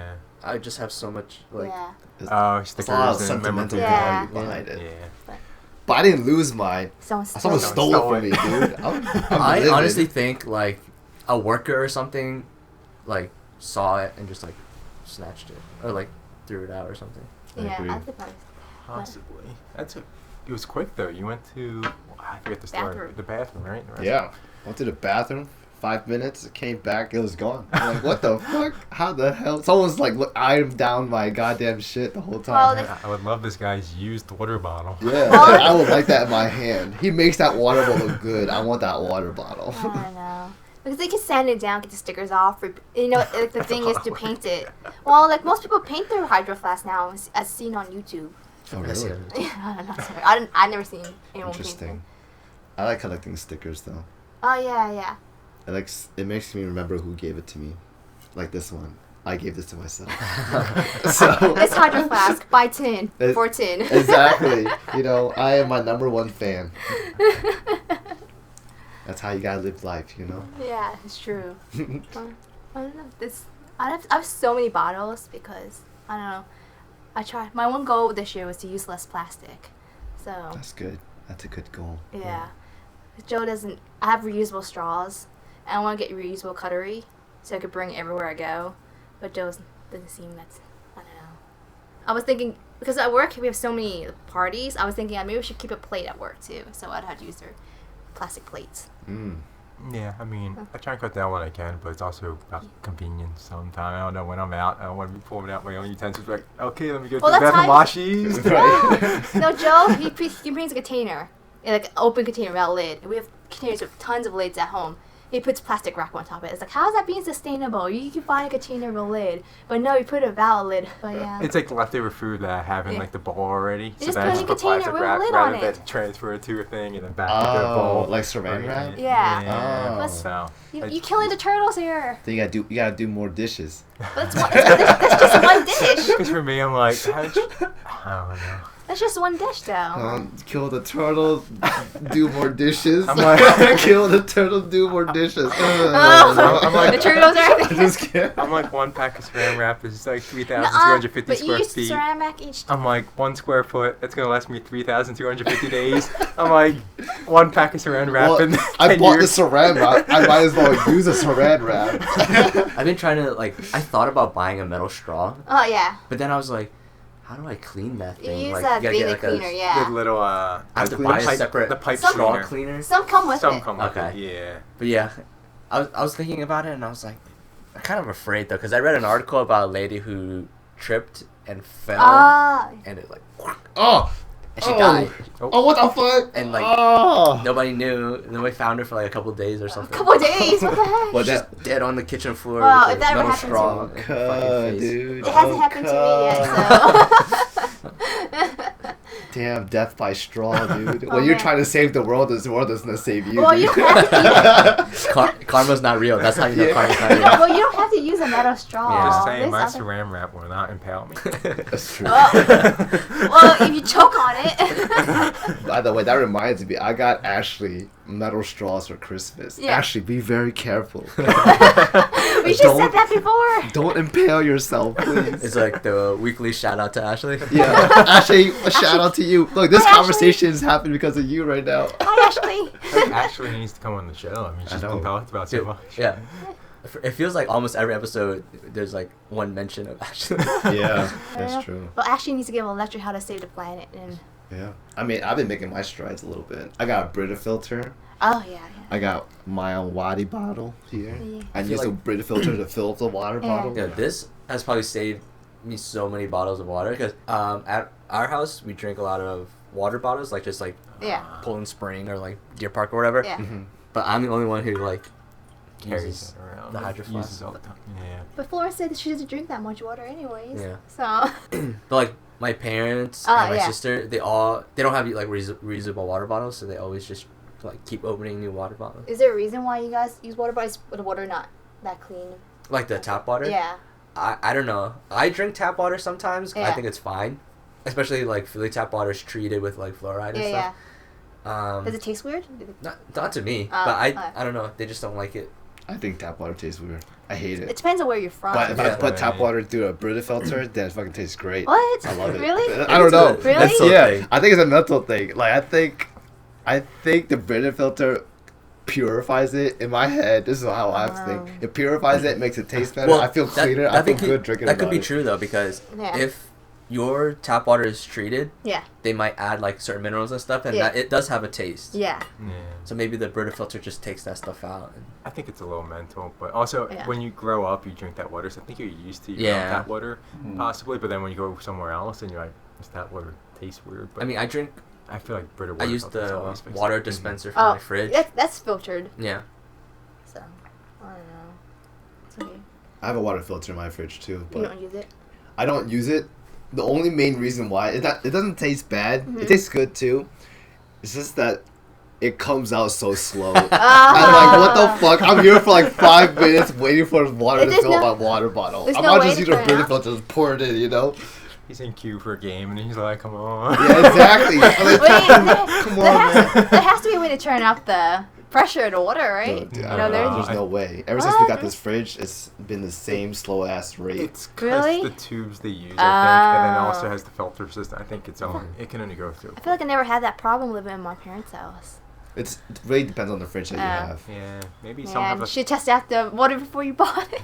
I just have so much like. Yeah. Oh, It's a lot of stickers and sentimental memorabilia. Yeah. value behind it. Yeah. But I didn't lose mine. Someone Someone stole stole it. it from me, dude. I'm I livid. honestly think like a worker or something, like saw it and just like snatched it or like threw it out or something. I Yeah, agree. I think that was- Possibly. It was quick though. You went to I forget the story. Bathroom. The bathroom, right? The Yeah. Went to the bathroom. 5 minutes. Came back. It was gone. I'm like, what the fuck? How the hell? Someone's like, look, I'm down my goddamn shit the whole Well, time. I would love this guy's used water bottle. Yeah, Well, like, I would like that in my hand. He makes that water bottle look good. I want that water bottle. I don't know. Because they can sand it down, get the stickers off. You know, like, the thing is to paint it. Well, like most people paint their hydro flask now, as seen on YouTube. Oh, Yes, really? yeah. I don't know. Sorry. I've never seen anyone paint Interesting. them. I like collecting stickers though. Oh yeah, yeah. It makes me remember who gave it to me. Like this one. I gave this to myself. So This hydro flask by tin It- for tin. exactly. You know, I am my #1 fan. That's how you gotta live life, you know. Yeah, it's true. I don't know. I have so many bottles because I don't know. I try. My one goal this year was to use less plastic. So That's good. That's a good goal. yeah. Joe doesn't. I have reusable straws, and I want to get reusable cutlery so I could bring it everywhere I go. But Joe doesn't seem that's. I don't know. I was thinking because at work we have so many parties. I was thinking maybe we should keep a plate at work too, so I'd have to use their plastic plates. Mm. Yeah, I mean, I try and cut down when I can, but it's also about convenience sometimes. I don't know when I'm out. I don't want to be pulling out my own utensils. Like, okay, let me go Well, to the that's bathroom, how- wash these. Right. No, Joe, he brings a container, like an open container without lid. And we have containers with tons of lids at home. He puts plastic wrap on top of it. It's like, how is that being sustainable? You can find a container with a lid, but no, you put it without a lid. But yeah, It's like leftover food that I have in Yeah. like the bowl already. You just then I put it in a put container plastic with a wrap lid rather on than it. transfer it to a thing and then back to the Oh, bowl. like saran wrap? Yeah. Oh. So you killing the turtles here. Then you gotta do more dishes. That's just one dish. because for me, I'm like, I don't know. That's just one dish, though. Kill the turtle, do more dishes. I'm like- kill the turtle, do more dishes. Oh, I'm like- the turtles are. Just kidding. I'm like, one pack of saran wrap is like Nuh-uh, 3,250 but you square use feet. ceramic each. I'm like, 1 square foot, that's going to last me 3,250 days. I'm like, one pack of saran wrap Well, in I 10 bought the years. saran wrap. I might as well use a saran wrap. I've been trying to like. I thought about buying a metal straw, Oh yeah, but then I was like, how do I clean that you thing? use like, that you gotta big get, like, cleaner, a, yeah. With little, I have to The buy a pipe- separate the pipe straw cleaner. cleaner. Some come with Some it. come with Okay. it, yeah. But yeah, I was thinking about it and I was like, I'm kind of afraid though, because I read an article about a lady who tripped and fell Ah, and it like. Oh, and she died. Oh, what the fuck? And like nobody knew. Nobody found her for like a couple days or something. A couple of days. What the heck? Well, She's dead on the kitchen floor Well, with if a that ever metal happened to straw. me- in her fucking face. Dude. It hasn't happened to me yet, so. Damn, death by straw, dude. Oh, When you're man. trying to save the world doesn't to save you. Well, dude. you have to Karma's not real. That's how you know Yeah. karma's not real. well, you don't have to use a metal straw. Yeah. Just saying, There's my other- saran wrap will not impale me. That's true. Well, if you choke on it. By the way, that reminds me, I got Ashley metal straws for Christmas. Yeah. Ashley, be very careful. We should have said that before. Don't impale yourself, please. It's like the weekly shout out to Ashley. Yeah, Ashley, a shout out to you. Look, this Hi, Ashley. conversation is happening because of you right now. Hi, Ashley. Like, Ashley needs to come on the show. I mean, she's know. been talked about so Dude, much. yeah. It feels like almost every episode there's like one mention of Ashley. Yeah, Yeah. that's true. Well, Ashley needs to give a lecture how to save the planet. And Yeah. I mean, I've been making my strides a little bit. I got a Brita filter. oh yeah, I got my own Wadi bottle here. Yeah. I feel use a like- Brita filter to fill up the water Yeah. bottle. Yeah, this has probably saved me so many bottles of water because at our house we drink a lot of water bottles, like just like yeah, Poland Spring or like Deer Park or whatever. yeah. Mm-hmm. But I'm the only one who like Carries uses it around. the Hydro Uses Flask. all the time. Yeah. But Flora said that she doesn't drink that much water anyways. Yeah. So. But like my parents Oh, and my yeah. sister, they don't have like reusable water bottles, so they always just like keep opening new water bottles. Is there a reason why you guys use water bottles? But the water not that clean. Like the tap water. Yeah. I don't know. I drink tap water sometimes. I Yeah. think it's fine, especially like Philly tap water is treated with like fluoride and Yeah, yeah. stuff. Does it taste weird? Not to me, Oh, but okay. I don't know. They just don't like it. I think tap water tastes weird. I hate It it. depends on where you're from. But if I Yeah. put tap water through a Brita filter, then it fucking tastes great. What? I love it. Really? I don't know. It's Really? That's so Yeah, thing. I think it's a mental thing. Like I think the Brita filter purifies it. In my head, this is how I think. It purifies it, makes it taste better. I feel cleaner. I feel good drinking That could about be it. true though, because Yeah. if your tap water is treated, Yeah. they might add like certain minerals and stuff, and Yeah. that it does have a taste. Yeah. Yeah. So maybe the Brita filter just takes that stuff out. And I think it's a little mental, but also Yeah. when you grow up, you drink that water, so I think you're used to Yeah. tap water, possibly. But then when you go somewhere else and you're like, "This tap water tastes weird." But I mean, I feel like Brita I water use filters the always fix water it. dispenser from Oh, my fridge. that's filtered. Yeah. So, I don't know. It's okay. I have a water filter in my fridge too, You but don't use it? I don't use it. The only main reason why it doesn't taste bad. Mm-hmm. It tastes good too. It's just that it comes out so slow. Ah. I'm like, what the fuck? I'm here for like 5 minutes waiting for water to There's fill up no- my water bottle. there's I'm no not way just to using a turn it Brita off? filter, just pour it in, you know? He's in queue for a game, and he's like, "Come on." Yeah, exactly. I'm like, Wait, come on, man. there has to be a way to turn up the pressure of the water, right? Dude, I I don't don't know. know. There's no way. Ever since we got this fridge, it's been the same slow ass rate. It's Really? the tubes they use, I think, and then it also Oh. has the filter system. I think it can only go through. I feel like I never had that problem living in my parents' house. It really depends on the fridge that you have. Yeah, maybe some have Man, a. should test out the water before you bought it.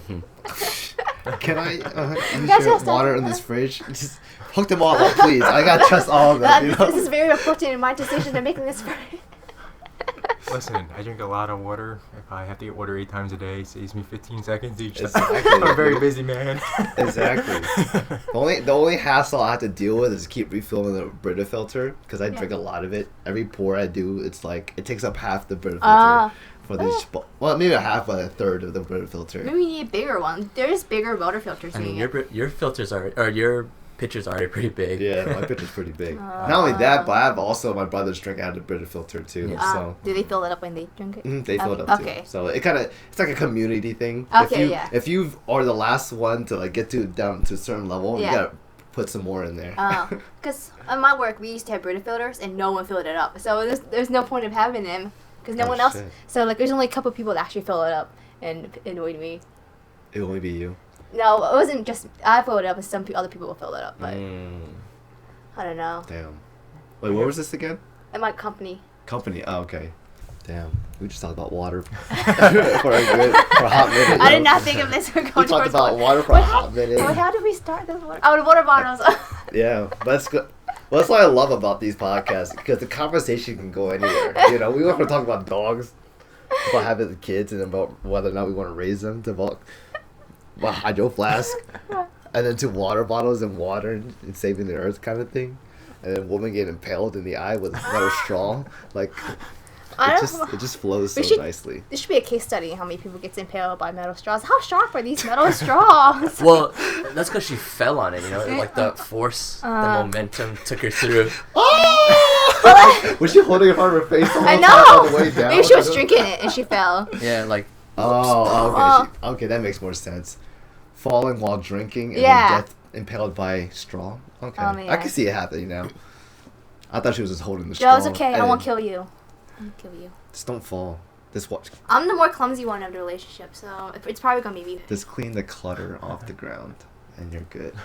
Can I use Guys, your yes, water in this fridge? Just hook them all up, please. I gotta trust all of them. You know? This is very important in my decision of making this fridge. Listen, I drink a lot of water. If I have to get water 8 times a day, it saves me 15 seconds each. Exactly. I'm a very busy man. Exactly. The only hassle I have to deal with is keep refilling the Brita filter because I drink a lot of it. Every pour I do, it's like it takes up half the Brita filter Ah. for these. Well, maybe a half, but a third of the Brita filter. Maybe we need a bigger one. There's bigger water filters. I mean, you can your filters are or your pitcher's already pretty big. Yeah, my pitcher's pretty big. Not only that, but I have also my brothers drink out of the Brita filter too. Yeah. So. do they fill it up when they drink it? They fill it up Okay. too. So it it's like a community thing. Okay, If you are the last one to like get down to a certain level, Yeah. you gotta put some more in there. Because at my work, we used to have Brita filters, and no one filled it up. So there's no point of having them, because no Oh, one else. shit. So like, there's only a couple people that actually fill it up, and it annoyed me. It'll only be you. No, it wasn't just I filled it up, and other people will fill it up. But I don't know. Damn. Wait, what was this again? At my company. Company. Oh, okay. Damn. We just talked about water for a hot minute. I yo. did not think of this. We're We going talked towards about water for a hot minute. Wait, how did we start this water? Oh, the water bottles. Yeah, but that's good. Well, that's what I love about these podcasts because the conversation can go anywhere. You know, we went from talking about dogs, about having kids, and about whether or not we want to raise them, to about hydro flask, and then to water bottles and water and saving the earth kind of thing. and then a woman get impaled in the eye with a metal straw. Like, it just flows so nicely. This should be a case study. How many people gets impaled by metal straws? How sharp are these metal straws? Well, that's because she fell on it. You know, like the force, the momentum took her through. Was she holding it on her face the whole I time know. on the way down? Maybe she was drinking it and she fell. Yeah, like. Okay, that makes more sense. Falling while drinking and then death impaled by straw. Okay, I can see it happening now. I thought she was just holding the straw. Joe's okay. I won't kill you. I won't kill you. Just don't fall. Just watch. I'm the more clumsy one of the relationship, so it's probably gonna be me. Just clean the clutter off the ground, and you're good.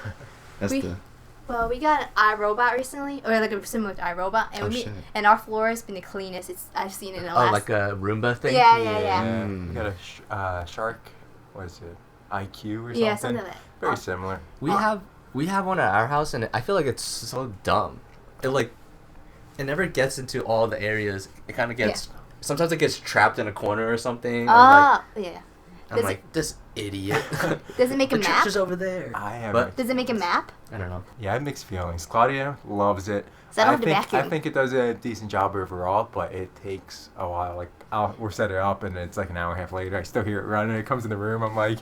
Well, we got an iRobot recently, or like a similar to iRobot, and and our floor has been the cleanest I've seen in the last. Oh, like a Roomba thing. Yeah. We got a shark. What is it? IQ or something? Yeah, something like that. Very similar. We have one at our house, and I feel like it's so dumb. It never gets into all the areas. It kind of gets. Sometimes it gets trapped in a corner or something. Yeah. I'm like, this idiot. Does it make a the map? trash is over there. Does it make a map? I don't know. Yeah, I have mixed feelings. Claudia loves it. So I don't have to vacuum. I think it does a decent job overall, but it takes a while. Like, we're set it up, and it's like an hour and a half later. I still hear it running. It comes in the room. I'm like,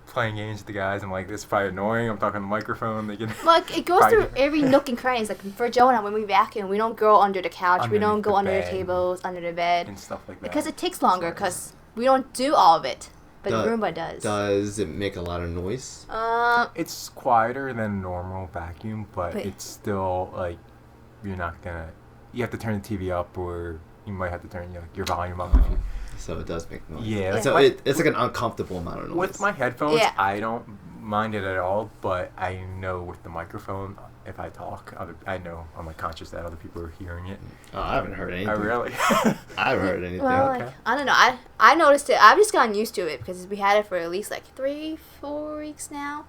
playing games with the guys. I'm like, this is probably annoying. I'm talking on the microphone. They get it goes through every nook and cranny. Like for Joe and I, when we vacuum, we don't go under the couch. We don't go under the tables, under the bed, and stuff like that. Because it takes longer. Because we don't do all of it, but Roomba does. Does it make a lot of noise? It's quieter than normal vacuum, but it's still like you're not gonna. You have to turn the TV up, or you might have to turn your volume up. So it does make noise. Yeah. So it's like an uncomfortable amount of noise. With my headphones, I don't mind it at all, but I know with the microphone, if I talk, I know I'm like conscious that other people are hearing it. Oh, I haven't heard anything. Oh, really? I haven't heard anything. Well, like, I don't know. I noticed it. I've just gotten used to it because we had it for at least like 3-4 weeks now.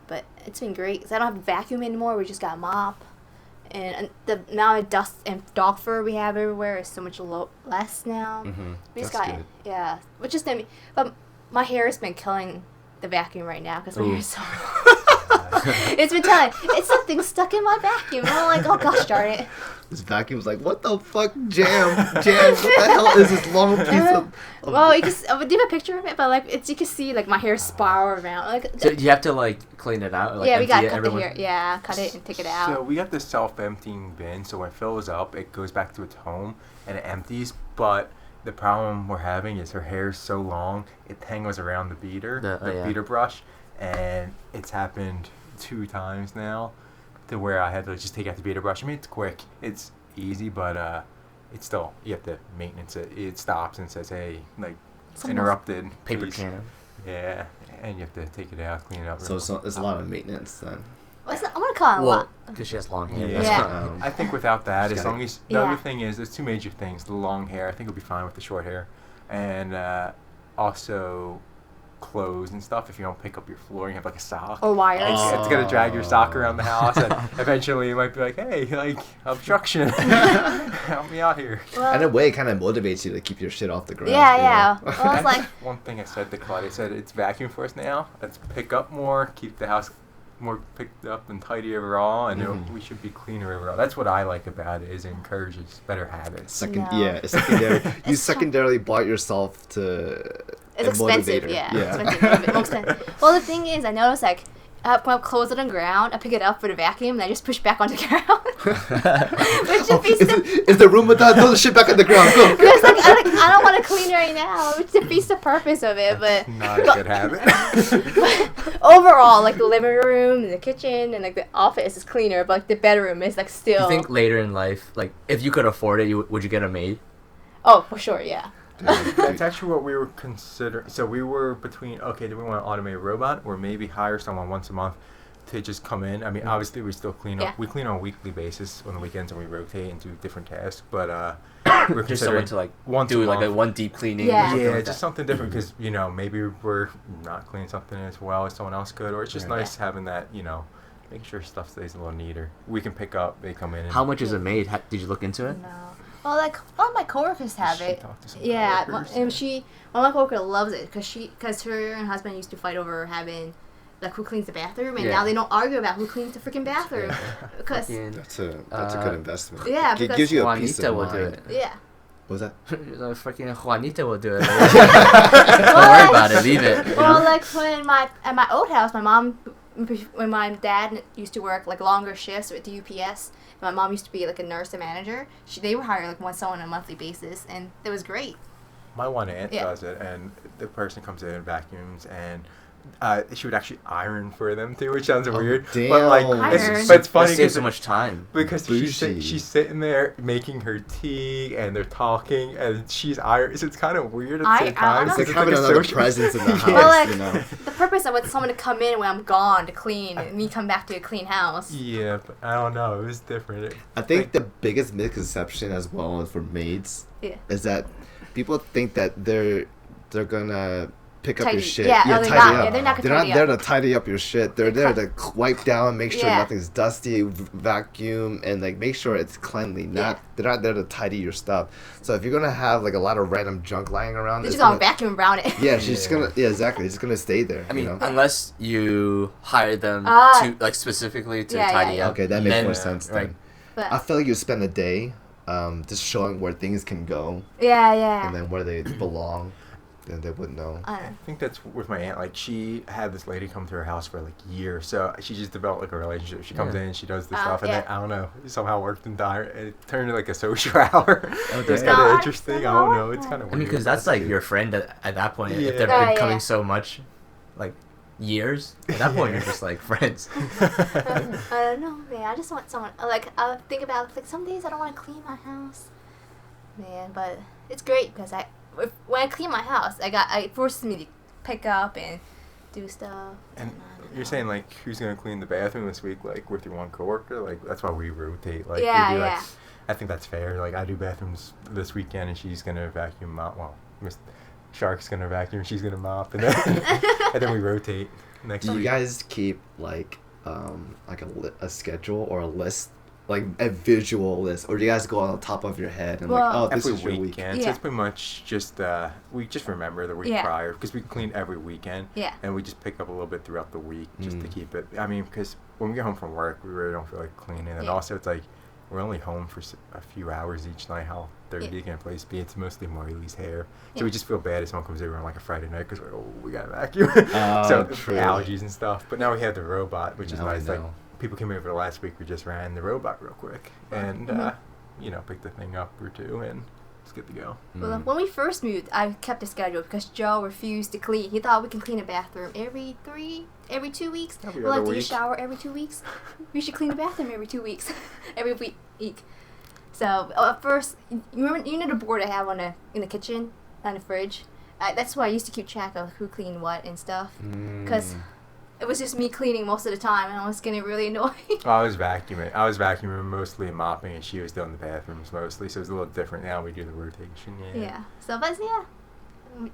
But it's been great because I don't have to vacuum anymore. We just got a mop. And the amount of dust and dog fur we have everywhere is so much less now. Mm-hmm. We just got which is but my hair has been killing the vacuum right now because my hair is so. It's been telling it's something stuck in my vacuum. And I'm like, oh gosh darn it. This vacuum's like, what the fuck, jam? What the hell is this long piece of? Well, I would give a picture of it, but like you can see like my hair spiral around. Like, so you have to like clean it out. Like, we gotta cut the hair. Yeah, cut it and take it out. So we got the self-emptying bin. So when it fills up, it goes back to its home and it empties. But the problem we're having is her hair is so long, it tangles around the beater, the beater brush, and it's happened 2 times now. To where I had to just take out the beater brush. I mean, it's quick, it's easy, but it's still, you have to maintenance it. It stops and says, hey, like, interrupted. Paper can. Yeah, and you have to take it out, clean it up. So it's a lot of maintenance then. I'm gonna call it a lot. Because she has long hair. Yeah. I think without that, as long as, the other thing is, there's 2 major things. The long hair, I think it'll be fine with the short hair. And also clothes and stuff. If you don't pick up your floor, you have like a sock. Or wires. It's gonna drag your sock around the house, and eventually you might be like, "Hey, like obstruction, help me out here." Well, in a way, it kind of motivates you to keep your shit off the ground. Yeah. You know? Well, it's like one thing I said to Claudia, I said it's vacuum for us now. Let's pick up more, keep the house more picked up and tidy overall, and we should be cleaner overall. That's what I like about it, is it encourages better habits. Secondary. You secondarily bought yourself to. It's expensive, expensive. Well, the thing is, I noticed like when I close it on the ground, I pick it up for the vacuum, and I just push back on the ground. Which is the Roomba done? Throw the shit back on the ground. Go. Because I don't want to clean right now, which defeats the purpose of it. But not a good habit. But overall, like the living room, and the kitchen, and like the office is cleaner, but like the bedroom is like still. You think later in life, like if you could afford it, would you get a maid? Oh, for sure, yeah. That's actually what we were considering. So we were between, okay, do we want to automate a robot or maybe hire someone once a month to just come in? I mean, obviously we still clean up. We clean on a weekly basis on the weekends, and we rotate and do different tasks. But we're just someone to like do like a one deep cleaning. Yeah, just something different, because maybe we're not cleaning something as well as someone else could, or it's just nice having that, make sure stuff stays a little neater. We can pick up, they come in. And how much is a maid? Did you look into it? No. Well, like all my coworkers have it. And one of my coworkers loves it because her and husband used to fight over having like who cleans the bathroom, and Yeah. now they don't argue about who cleans the freaking bathroom because Fucking That's a good investment. yeah, It because gives you a peace Juanita of will do mind. it. yeah. What was that? Freaking Juanita will do it. Don't worry about it. Leave it. you Well, know? like when at my old house, my mom, when my dad used to work like longer shifts with the UPS, and my mom used to be like a nurse and manager. They would hire like someone on a monthly basis, and it was great. My one aunt Yeah. does it, and the person comes in and vacuums, and she would actually iron for them too, which sounds weird. damn. But like, Iron. but it's funny That saves so much time. because Bougie. she's sitting there making her tea, and they're talking, and she's iron. So it's kind of weird at the same time. I It's don't like know. having a another social- presence in the house, Well, like, you know. the purpose of it was someone to come in when I'm gone to clean, and me come back to a clean house. Yeah, but I don't know. It was different. I think the biggest misconception as well for maids Yeah. is that people think that they're gonna pick up Tidy. your shit. Yeah, oh, they're tidy not. up. Yeah, they're not gonna They're tidy not there up. to tidy up your shit. They're there to wipe down, make sure Yeah. nothing's dusty, vacuum, and like make sure it's cleanly. They're not there to tidy your stuff. So if you're gonna have like a lot of random junk lying around, They're it's just gonna gonna- vacuum around it. Yeah, she's just gonna. Yeah, exactly. It's just gonna stay there. I mean, you know? unless you hire them Ah. to like specifically to Yeah, tidy yeah. up. Okay, that makes then- more sense then. right. But I feel like you spend a day, just showing where things can go, yeah. and then where they belong, then they would know. I don't know. I think that's with my aunt. Like, she had this lady come to her house for like years, so she just developed like a relationship. She comes Yeah. in, she does the Oh, stuff, and yeah. then I don't know, somehow worked in dire. It turned into like a social hour. It was damn. kind No, of I interesting. I understand don't how know. it It's kind of I weird. mean, because that's like your friend at that point. If they've Yeah. been Yeah, coming yeah. so much, like years, at that point you're just like friends. I don't know, man. I just want someone. Like, I think about like some days I don't want to clean my house, man. But it's great because when I clean my house, it forces me to pick up and do stuff. And I don't you're know. saying like who's gonna clean the bathroom this week, like with your one coworker? Like that's why we rotate. Like Yeah, we do, like, yeah. I think that's fair. Like I do bathrooms this weekend, and she's gonna vacuum mop. Well, Miss Shark's gonna vacuum, she's gonna mop, and then and then we rotate next Do you week. guys keep like a schedule or a list, like a visual list, or do you guys go on the top of your head and Well, like, oh, this Every is your week? weekend, so Yeah. it's pretty much just we just remember the week Yeah. prior because we clean every weekend. Yeah. And we just pick up a little bit throughout the week just to Mm. keep it. I mean, because when we get home from work, we really don't feel like cleaning, and Yeah. also it's like we're only home for a few hours each night. How dirty Yeah. can a place be? It's mostly Marli's hair, so Yeah. we just feel bad if someone comes over on like a Friday night because we got to vacuum. Oh, So true. allergies and stuff. But now we have the robot, which is Now I nice. Like know. people came over last week. We just ran the robot real quick and picked the thing up or two, and it's good to go. Well, when we first moved, I kept a schedule because Joe refused to clean. He thought we can clean a bathroom every 2 weeks. Every Well, other like, do you week. shower every 2 weeks? We should clean the bathroom every 2 weeks, every week. So at first, you know the board I have in the kitchen on the fridge. That's why I used to keep track of who cleaned what and stuff. Because it was just me cleaning most of the time, and I was getting really annoyed. I was vacuuming mostly and mopping, and she was doing the bathrooms mostly, so it's a little different now. We do the rotation. Yeah. So, but yeah,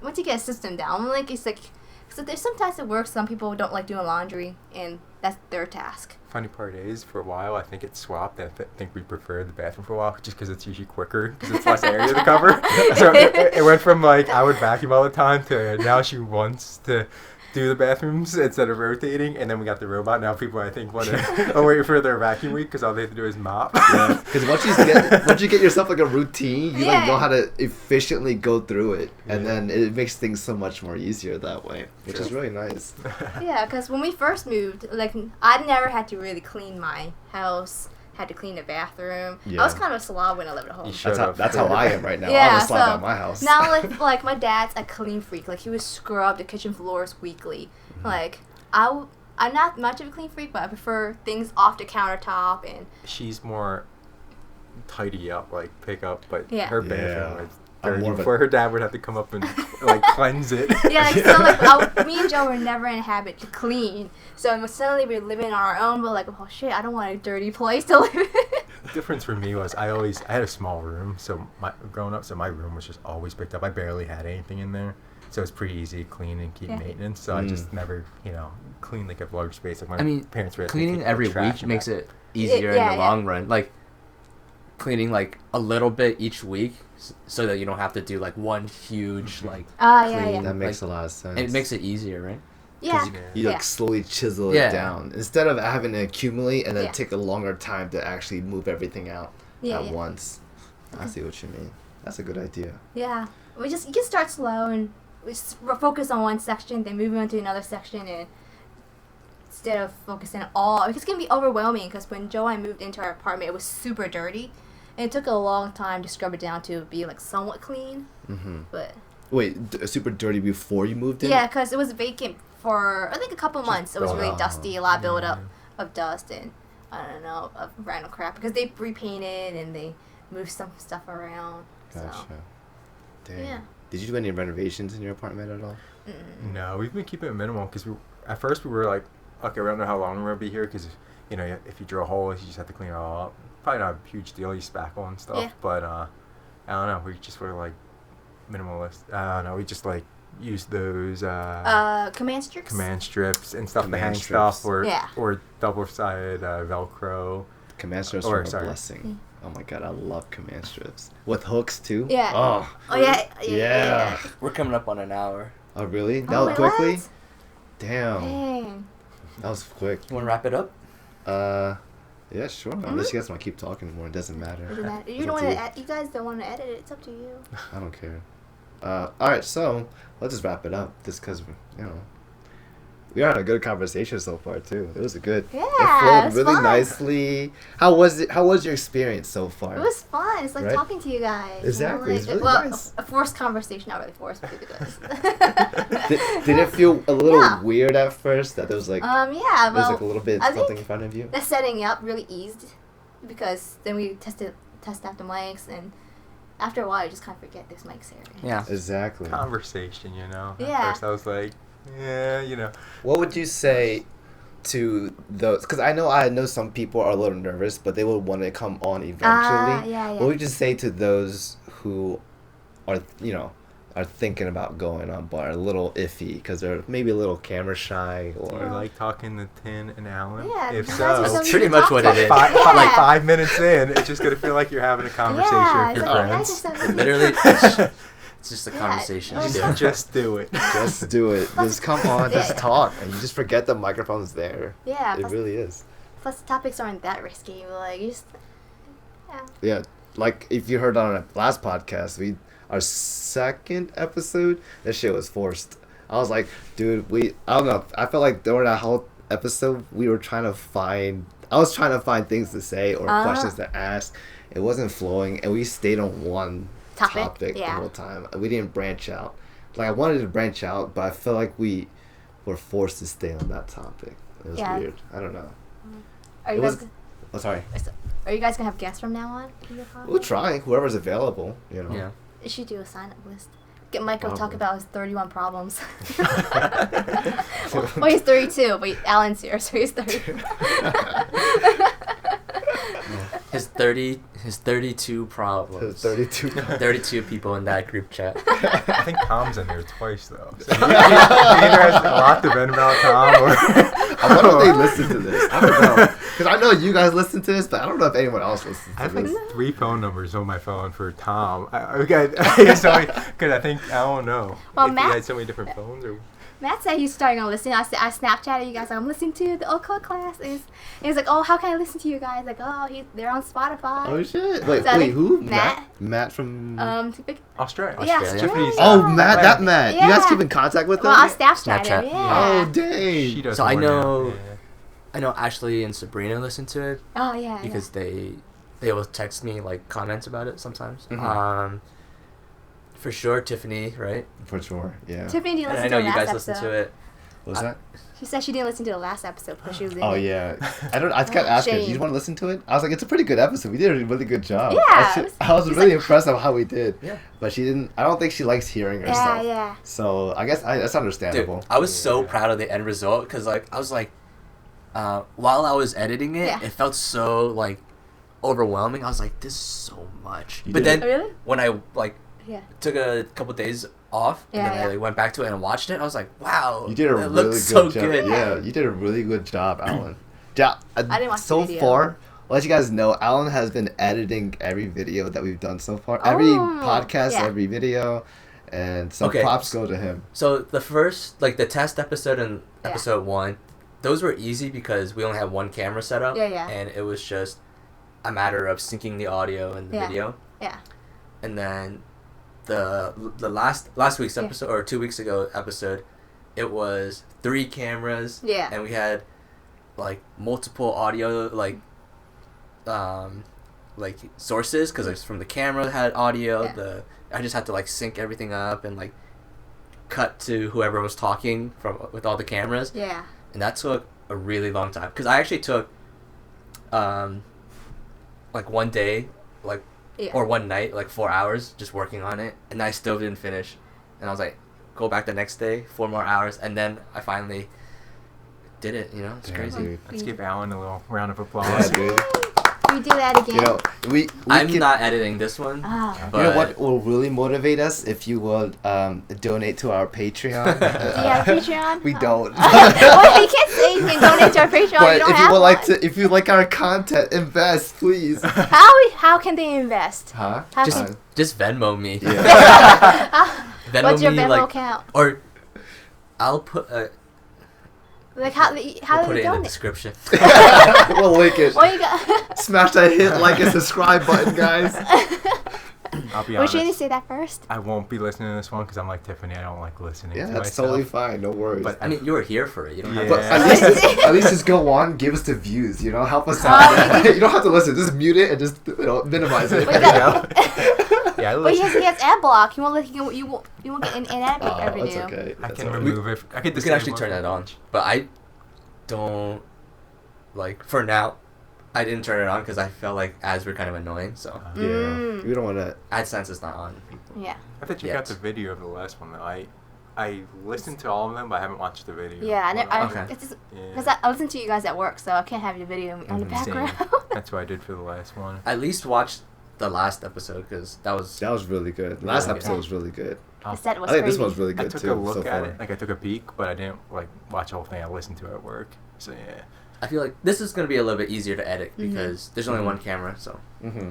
once you get a system down, like it's like, so there's sometimes it works. Some people don't like doing laundry, and that's their task. Funny part is, for a while, I think it swapped. I think we preferred the bathroom for a while, just because it's usually quicker, because it's less area to cover. So it went from like I would vacuum all the time to now she wants to do the bathrooms instead of rotating, and then we got the robot. Now people, I think, want to wait for their vacuum week because all they have to do is mop. Yeah, because once you get yourself like a routine, you like know how to efficiently go through it, and then it makes things so much more easier that way, which is really nice. Yeah, because when we first moved, like I never had to really clean my house. Had to clean the bathroom. I was Yeah. kind of a slob when I lived at home. You should. That's how I am right now. Yeah, I'm a slob so at my house. Now, like my dad's a clean freak. Like he would scrub the kitchen floors weekly. Like I'm not much of a clean freak, but I prefer things off the countertop and. She's more tidy up, like pick up, but Yeah. her bathroom Yeah. is I'm dirty. more of a- Before her dad would have to come up and like cleanse it. Yeah, like, so me and Joe were never in a habit to clean. So when suddenly we're living on our own, we're like, oh shit, I don't want a dirty place to live in. The difference for me was I had a small room, so growing up, so my room was just always picked up. I barely had anything in there, so it's pretty easy to clean and keep Yeah. maintenance. So I just never, cleaned like a large space. Like my parents were. Cleaning every week makes it easier in Yeah, the yeah. long run. Like cleaning like a little bit each week, so that you don't have to do like one huge like. Yeah, clean. yeah. That makes like, a lot of sense. It makes it easier, right? Yeah. You like slowly chisel Yeah. it down instead of having to accumulate and then Yeah. take a longer time to actually move everything out Yeah, at yeah. once. I see what you mean. That's a good idea. Yeah. You can start slow and we just focus on one section, then move on to another section, and instead of focusing on all, because it's gonna be overwhelming. Because when Joe and I moved into our apartment, it was super dirty, and it took a long time to scrub it down to be like somewhat clean. But Wait, super dirty before you moved in? yeah, because it was vacant for I think a couple months. It was really oh. dusty, a lot built up of dust and I don't know of random crap because they repainted and they moved some stuff around. Gotcha. So Dang. yeah. Did you do any renovations in your apartment at all? No, we've been keeping it minimal because at first we were like, okay, we don't know how long we're gonna be here because if you drill holes, you just have to clean it all up. Probably not a huge deal, you spackle and stuff. Yeah. But I don't know, we just were like minimalist. I don't know, we just like use those Command strips. command strips and stuff to Command hang strips. stuff or Yeah. or double-sided Velcro. Command strips Or, are a sorry. blessing. Oh my god, I love command strips. With hooks too? Yeah. Oh. Oh yeah. Yeah. We're coming up on an hour. Oh really? That Oh, was wait, quickly? what? Damn. Dang. That was quick. You want to wrap it up? Yeah, sure. Unless you guys want to keep talking more, it doesn't matter. Doesn't matter. You It's don't up want to to. You guys don't want to edit it. It's up to you. I don't care. Alright, so let's just wrap it up. Just because, we had a good conversation so far, too. It was a good. Yeah, It flowed it was really fun. nicely. How was it? How was your experience so far? It was fun. It's like Right? talking to you guys. Exactly, it's really well, nice. a forced conversation, not really forced, but you guys. did it feel a little Yeah. weird at first? That there was like, Yeah. there was Well, like a little bit I something think in front of you? the setting up really eased because then we test out the mics, and after a while, you just kind of forget this mic's here. Yeah. Exactly. Conversation, At Yeah. first I was like, yeah. What would you say to those? Because I know some people are a little nervous, but they will want to come on eventually. Yeah. What would you say to those who are thinking about going on but are a little iffy because they're maybe a little camera shy Do you or like talking to Thinh and Alan? Yeah, If that's so, what That's some pretty people much talk what about. it is. Yeah. like 5 minutes in, it's just gonna feel like you're having a conversation Yeah, with it's your like, friends. guys, Literally, it's just a Yeah, conversation. it was Yeah. Just do it. just do it. Just come on, just Yeah. talk, and you just forget the microphone's there. Yeah, It plus, really is. plus the topics aren't that risky. Like you just, yeah. Yeah, like if you heard on our last podcast, our second episode, that shit was forced. I was like, dude, I don't know. I felt like during that whole episode, I was trying to find things to say or questions to ask. It wasn't flowing, and we stayed on one topic the yeah. whole time. We didn't branch out. Like I wanted to branch out, but I felt like we were forced to stay on that topic. It was Yeah. weird. I don't know. Are you It guys? was- Oh, sorry. Are you guys gonna have guests from now on? In your podcast? We'll try. Whoever's available, Yeah. You should do a sign up list. Get Michael to talk Probably. about his 31 problems. well, he's 32, but Alan's here, so he's 30. His 32 problems. 32. 32 people in that group chat. I think Tom's in there twice though. So he either has a lot to vent about Tom or. I wonder if they listen to this. I don't know. Because I know you guys listen to this, but I don't know if anyone else listens I to have like this. 3 phone numbers on my phone for Tom. Because I think I don't know Well, if he Matt- had so many different phones or. Matt said he's starting to listen. I Snapchatted you guys. Like, I'm listening to the Old Code class. And he's like, oh, how can I listen to you guys? Like, oh, they're on Spotify. Oh, shit. Wait, So I think who? Matt. Matt from... Australia. Yeah, Australia. Australia. oh, Matt. That Matt. You guys Yeah. keep in contact with him? Well, I'll Snapchat Snapchat. him. Yeah. Oh, dang. She does So I more now. know- Yeah. I know Ashley and Sabrina listen to it Oh, yeah. because they will text me like comments about it sometimes. Mhm. For sure, Tiffany, right? For sure, yeah. Tiffany didn't And listen I know to the you last guys listen episode. to it. What was that? She said she didn't listen to the last episode because she was in Oh, it. yeah. I kept asking her, do you shame. want to listen to it? I was like, it's a pretty good episode. We did a really good job. Yeah, I was it's really like- impressed with how we did. Yeah. But she didn't... I don't think she likes hearing Yeah, herself. yeah. So, I guess that's Dude, understandable. I was so proud of the end result because I was like, while I was editing it, Yeah. it felt so like overwhelming. I was like, this is so much. You But did. then Oh, really? when I like Yeah. took a couple days off and Yeah, then I yeah. like, went back to it and watched it, I was like, wow, You did a it really looks good so job. good. Yeah, you did a really good job, Alan. Yeah, I didn't watch so the video. far, I'll let you guys know, Alan has been editing every video that we've done so far. Every podcast, yeah. every video, and some Okay. props go to him. So the first, like the test episode and episode 1, those were easy because we only had one camera set up. Yeah. And it was just a matter of syncing the audio and the video. Yeah. And then the last week's episode, or 2 weeks ago episode, it was 3 cameras. Yeah. And we had like multiple audio sources, because it's from the camera had audio. Yeah. I just had to like sync everything up and like cut to whoever was talking with all the cameras. Yeah. And that took a really long time, because I actually took like one day or one night, like 4 hours just working on it, and I still didn't finish. And I was like, go back the next day, 4 more hours, and then I finally did it. It's crazy. Dude. Let's give Alan a little round of Yeah, applause. dude. Can we do that again? we I'm can, not editing this one. Oh. But You know what will really motivate us? If you would donate to our Patreon. Do you have a Patreon? We don't. Well, you can't say you can donate to our Patreon. But you don't if have you would like one. to, if you like our content, invest, please. How can they invest? Huh? How just can, just Venmo me. Yeah. Venmo what's your me, Venmo like, account? or I'll put Like how we'll do put they it in the donate? description. We'll link it. Well, you got. Smash that hit, like, and subscribe button, guys. I'll be Well, honest. should you say that first? I won't be listening to this one because I'm like Tiffany. I don't like listening Yeah, to that's myself. totally fine. No worries. But I mean, you were here for it. You don't have But Yeah. at least just go on, give us the views, help us Oh, out. You don't have to listen, just mute it and just minimize it. But Yeah, I But listen. he has ad block. You won't get an ad Oh, revenue. that's okay. I That's can all right. remove it. I We could actually turn that on, but I don't for now. I didn't turn it on because I felt like ads were kind of annoying. So Yeah, Mm. we don't want to. AdSense is not on. Yeah. I thought you Yeah. got the video of the last one. I listened to all of them, but I haven't watched the video. Yeah, and I Okay. it's just Yeah. because I listen to you guys at work, so I can't have your video on the Mhm. Same. background. That's what I did for the last one. At least watch the last episode, because that was That was really good. Last Yeah. episode was really good. The set was I think crazy. this one's really I good took too. a look so at far. it. Like I took a peek, but I didn't watch the whole thing. I listened to it at work. So yeah. I feel like this is gonna be a little bit easier to edit Mhm. because there's only Mhm. one camera, so Mm-hmm.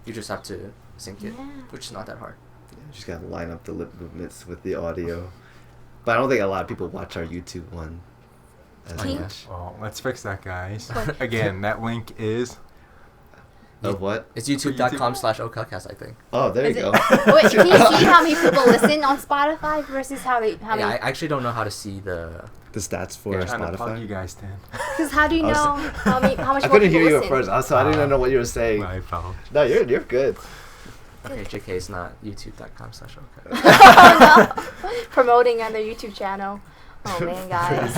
you just have to sync it, Yeah. which is not that hard. You just gotta line up the lip movements with the audio. But I don't think a lot of people watch our YouTube one as Thinh? much. Well, let's fix that, guys. What? Again, that link is. Of what? It's youtube.com/ocalcast, I think. Oh, there Is you it- go. Wait, can you see how many people listen on Spotify versus how Yeah, many? I actually don't know how to see the. The stats for Trying to plug you Spotify. guys in. Because how do you I was- know how much I more couldn't people hear you at listen? first, so I didn't know what you were saying. My fault. No, you're good. Okay, JK is not youtube.com/ocalcast. Oh, no. Promoting on their YouTube channel. Oh man, guys.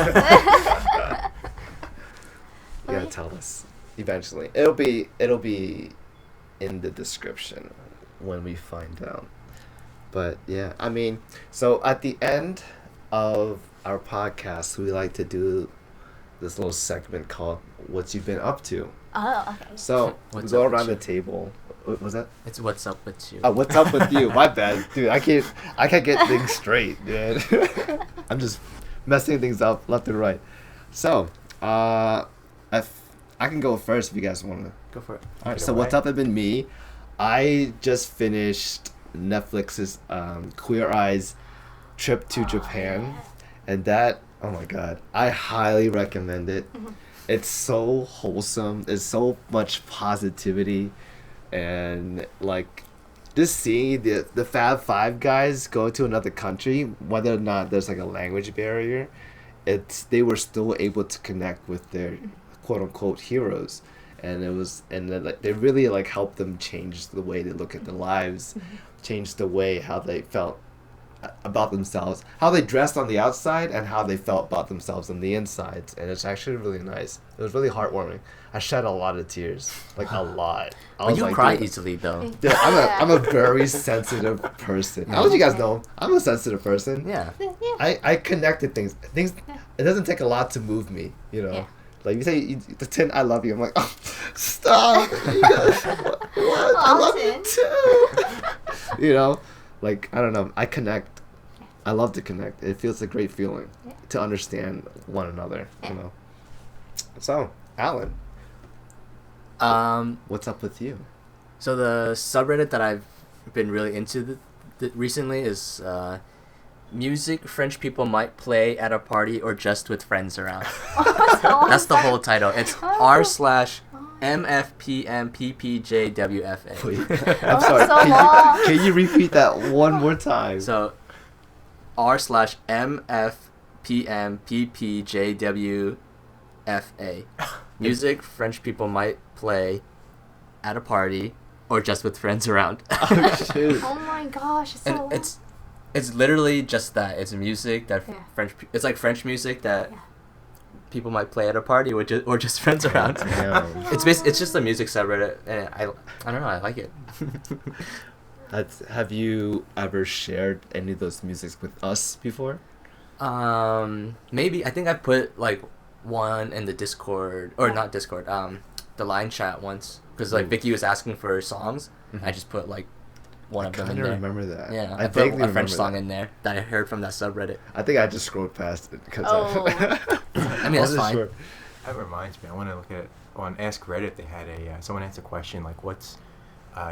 You gotta tell us eventually. It'll be in the description when we find out. But yeah, I mean, so at the end of our podcast, we like to do this little segment called "What You've Been Up to." Oh, okay. So we What's go up with around the you? table. What was that? It's what's up with you. What's up with you? My bad, dude. I can't get things straight, dude. I'm just messing things up left and right. So, I can go first if you guys want to. Go for it. All right. Take it So away. what's up have been me. I just finished Netflix's Queer Eye's trip to Japan, and that, oh my god, I highly recommend it. It's so wholesome. It's so much positivity, and like just seeing the Fab Five guys go to another country, whether or not there's like a language barrier, they were still able to connect with their quote unquote heroes. And then like they really like helped them change the way they look at their lives, change the way how they felt about themselves, how they dressed on the outside, and how they felt about themselves on the inside. And it's actually really nice. It was really heartwarming. I shed a lot of tears, like a lot. I But was you like, cry dude, easily though. dude, I'm a very sensitive person. I'll let you guys know I'm a sensitive person. Yeah. Yeah. I connected things. It doesn't take a lot to move me, you know. Yeah. Like you say, the Thinh, I love you. I'm like, oh, stop. You guys, what? I Aw, love you too. You know, like I don't know. I connect. I love to connect. It feels a great feeling to understand one another. You know. So, Alan, what's up with you? So the subreddit that I've been really into recently is music French people might play at a party or just with friends around. So That's the whole title. It's r/MFPMPPJWFA. Wait, I'm sorry. so long. Can you repeat that one more time? So r/MFPMPPJWFA. Music French people might play at a party or just with friends around. Oh shoot. Oh my gosh, it's so And long. it's literally just that. It's music that Yeah. It's like French music that Yeah. people might play at a party or just friends around. Damn. It's just a music subreddit, and I don't know, I like it. Have you ever shared any of those musics with us before? Maybe I think I put like one in the Discord or not Discord, the line chat once because like Ooh. Vicky was asking for songs. Mhm. I just put like one I of them kind in of there. remember that. Yeah, I I put vaguely a French remember song that. in there that I heard from that subreddit. I think I just scrolled past it because Oh. I mean, that's fine. That reminds me. I want to look at on Ask Reddit. They had someone asked a question like, "What's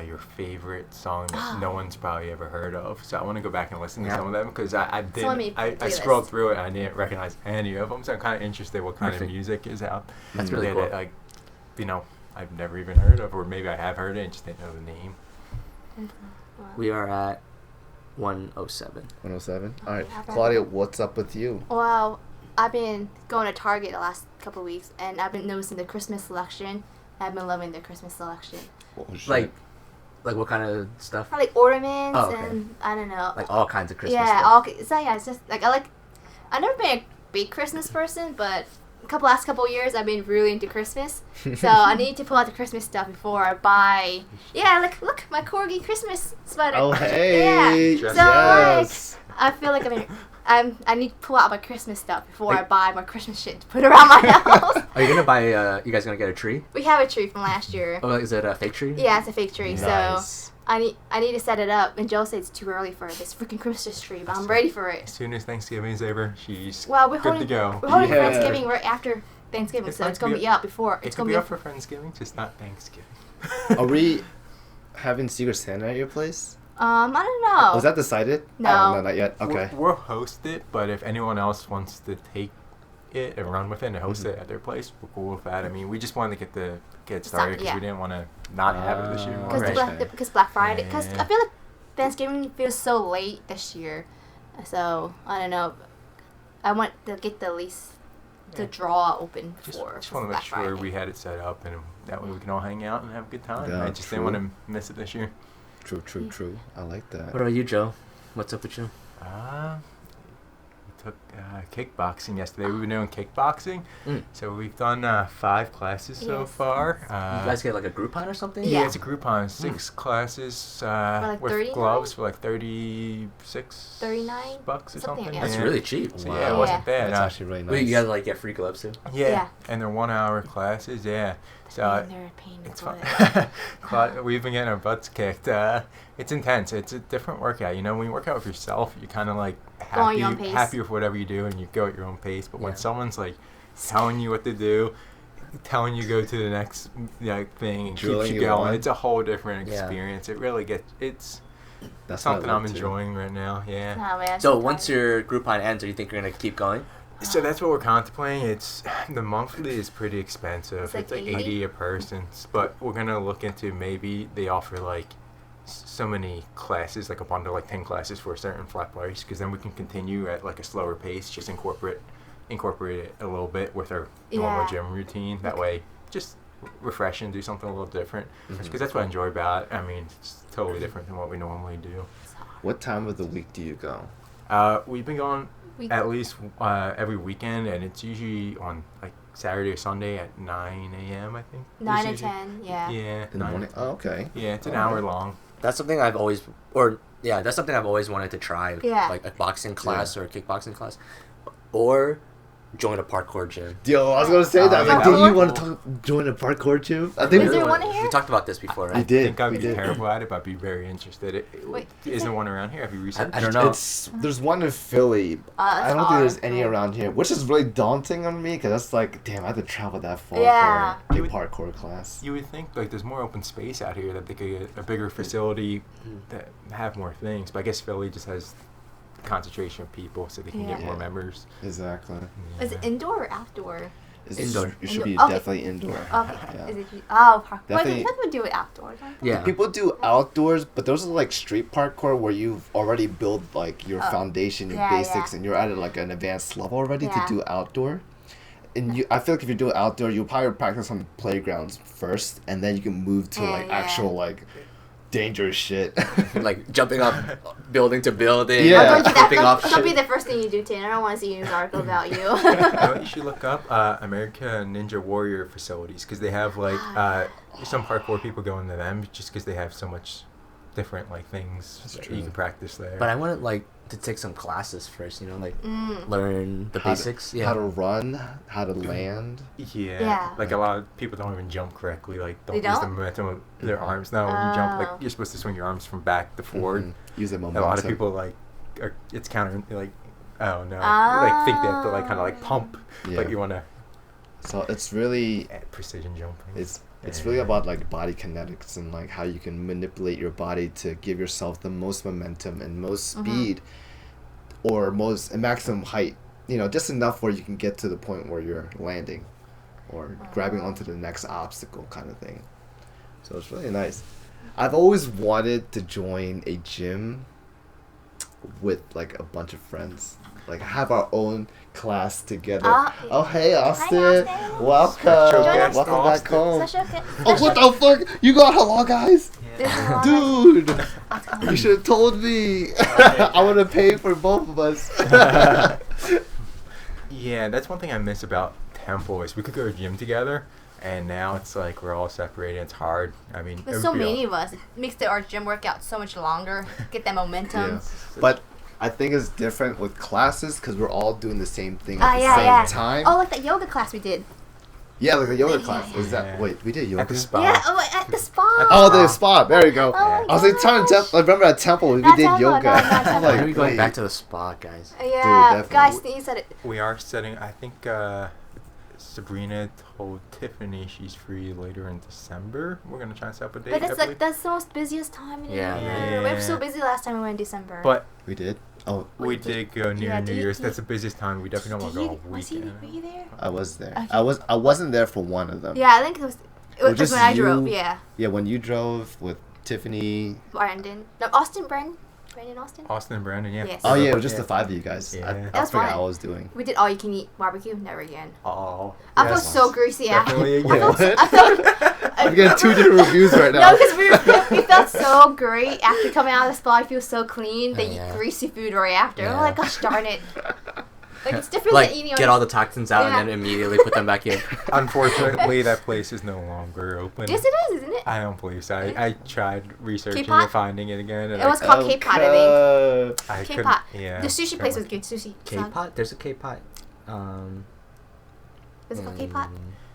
your favorite song that no one's probably ever heard of?" So I want to go back and listen to Yeah. some of them because I Someone made I playlist. scrolled through it and I didn't recognize any of them. So I'm kind of interested what kind Perfect. of music is out. That's Mm. really there cool. that, like, I've never even heard of, or maybe I have heard it and just didn't know the name. We are at 107. 107. All right, Okay. Claudia, what's up with you? Well, I've been going to Target the last couple of weeks, and I've been noticing the Christmas selection. I've been loving the Christmas selection. Oh, shit. Like what kind of stuff? I like ornaments Oh, okay. and I don't know. Like all kinds of Christmas yeah, stuff. so yeah, it's just like I've never been a big Christmas person, but last couple years I've been really into Christmas. So I need to pull out the Christmas stuff before I buy. Yeah, like look, my corgi Christmas sweater. Oh, hey. Yeah. Yes. So Yes. I feel like I need to pull out my Christmas stuff before I buy my Christmas shit to put around my house. Are you gonna buy? You guys gonna get a tree? We have a tree from last year. Oh, is it a fake tree? Yeah, it's a fake tree. So Nice. I need to set it up. And Joe said it's too early for this freaking Christmas tree, but I'm ready for it. As soon as Thanksgiving's over, she's Well, we're good holding to go. we're holding Yeah. Thanksgiving right after Thanksgiving, It's so not it's gonna gonna be up before. It It's could gonna be be up for Thanksgiving, just not Thanksgiving. Are we having Secret Santa at your place? I don't know. Was that decided? No. Oh, no, not yet. Okay. We'll host it, but if anyone else wants to take it and run with it and host it at their place, we're cool with that. I mean, we just wanted to get it started because yeah. we didn't want to not have it this year. Oh, Because Right. because Black Friday. Because Yeah. I feel like Thanksgiving feels so late this year, so I don't know. I want to get the least the Yeah. draw open Just for want to make Black sure Friday. we had it set up, and that way we can all hang out and have a good time. Yeah, I just true. didn't want to miss it this year. True. I like that. What about you, Joe? What's up with you? We took kickboxing yesterday. We've been doing kickboxing, Mm. so we've done 5 classes so Yes. far. You guys get like a Groupon or something? Yeah. It's a Groupon, 6 classes like with 39? gloves for like 36 $39? bucks or Something, something. yeah. That's Yeah. really cheap. So Wow. yeah, it wasn't bad. That's actually really nice. Wait, you guys like get free gloves too? Yeah. Yeah. And they're 1-hour classes. Yeah. So And they're a pain in the it's butt. fun. We've been getting our butts kicked. It's intense. It's a different workout. You know, when you work out with yourself, you're kind of like Go on your own pace. happy with whatever you do, and you go at your own pace. But when Yeah. someone's like telling you what to do, telling you go to the next thing and Drilling keeps you you going, on. it's a whole different Yeah. experience. It really it's That's what I something love I'm too. enjoying right now. Yeah. Nah, man, I'm So tired. once your Groupon ends, do you think you're gonna keep going? So that's what we're contemplating. It's the monthly is pretty expensive. It's like It's like 80? 80 a person. But we're gonna look into maybe they offer like so many classes, like a bundle, like 10 classes for a certain flat price, because then we can continue at like a slower pace, just incorporate it a little bit with our normal Yeah. gym routine. That way, just refresh and do something a little different. Mhm. Because that's what I enjoy about it. I mean, it's totally different than what we normally do. What time of the week do you go? We've been going We- at least every weekend, and it's usually on like Saturday or Sunday at 9 a.m. I think. 9 It's or usually- 10, yeah. Yeah. In the 9. morning? Oh, okay. Yeah, it's an Okay. hour long. That's something I've always, that's something I've always wanted to try. Yeah. Like a boxing class or a kickboxing class, or join a parkour gym. Yo, I was gonna say that. I was like, Parkour? did you want to join a parkour gym? I think Is we- there one here? We talked about this before, right? We I did. think I'd we be did. terrible at it, but I'd be very interested. Wait, Isn't one around here? Have you researched? I don't know. There's one in Philly. I don't think there's any far. around here, which is really daunting on me because that's like, damn, I have to travel that far Yeah. for a You would- parkour class. You would think like there's more open space out here that they could get a bigger facility Mm. that have more things. But I guess Philly just has concentration of people so they can get Yeah. more members. Exactly. Is it indoor or outdoor? Indoor. It should be Okay. definitely indoor. Okay. Yeah. Is it? Oh, parkour. Well, I Definitely- think some would do it outdoors. Aren't they? Yeah. People do outdoors, but those are like street parkour where you've already built like your Oh. foundation, your Yeah, basics, yeah. and you're at like an advanced level already Yeah. to do outdoor. And I feel like if you do outdoor, you'll probably practice on playgrounds first, and then you can move to Yeah, like yeah. actual like dangerous shit. Like jumping up building to building. Yeah. Oh, don't do that. flipping off Don't be shit. the first thing you do, Tin. I don't want to see an article about you. You know what you should look up? American Ninja Warrior facilities, because they have like some parkour people go into them just because they have so much different like things That's that true. you can practice there. But I wanted like to take some classes first, you know, like Mm. learn the How to- basics. How to run, how to land. Yeah. Like a lot of people don't even jump correctly. Like don't They use the don't? momentum of their arms. No, when you jump, like Oh. you're supposed to swing your arms from back to forward. Mhm. Use the A momentum. lot of people like it's counter like oh no, like think they have to like kind of like pump, Yeah. but you want to So it's really precision jumping. it's really about like body kinetics and like how you can manipulate your body to give yourself the most momentum and most speed or most maximum height, you know, just enough where you can get to the point where you're landing or grabbing onto the next obstacle kind of thing. So it's really nice. I've always wanted to join a gym with like a bunch of friends, like have our own class together. Oh hey Austin, Austin. welcome, Jonas, welcome back home. Such a Oh, what the fuck? You got hello, guys? Yeah. Dude, you should have told me. I would have paid for both of us. Yeah, that's one thing I miss about Temple is we could go to gym together, and now it's like we're all separated. It's hard. I mean, There's so many of us. It makes our gym workout so much longer. Get that momentum. Yeah. But I think it's different with classes because we're all doing the same thing at the yeah, same yeah. time. Oh, like that yoga class we did. Yeah, like the yoga Yeah. class. Is that? Yeah. Wait, we did yoga. At the spa. Yeah, oh, at the spa. Oh, the spa. There you go. Oh my I was like, gosh. I remember at Temple we Not did Temple, yoga. no, not I'm Temple. When like, are we going wait. back to the spa, guys? Yeah, definitely. guys, you said it. We are setting. I think Sabrina told Tiffany she's free later in December. We're gonna try and set up a date. But I that's believe. like that's the most busiest time in the Yeah. year. We were so Yeah. busy last time we went in December. But We did. Oh, we did go near Yeah, New did you- Year's. That's the busiest time. We definitely don't want to go all were weekend. you there? I was there. Okay. I wasn't there for one of them. Yeah, I think it was just when I you- drove. Yeah, Yeah, when you drove with Tiffany. Brandon. No, Austin. Brandon Austin. Austin and Brandon, yeah. Yes. Oh yeah, it was just the five of you guys. Yeah. I That was forgot fun. what I was doing. We did all you can eat barbecue. Never again. Oh. I felt Yes. so greasy after. Definitely a Wait, yes. what? I felt. I'm getting two different reviews right No, now. because we felt so great after coming out of the spa. I feel so clean. They Yeah. eat greasy food right after. I'm Yeah. like, gosh darn it. Like it's different Like than eating. get all the toxins out Yeah. and then immediately put them back in. Unfortunately, that place is no longer open. Yes, it is, isn't it? I don't believe so. I tried researching K-pop? and finding it again. And It was called K-pop, I think. I couldn't. K-pop. Yeah. The sushi place was good. Sushi. K-pot? There's a K-pot. Was it called K-pop?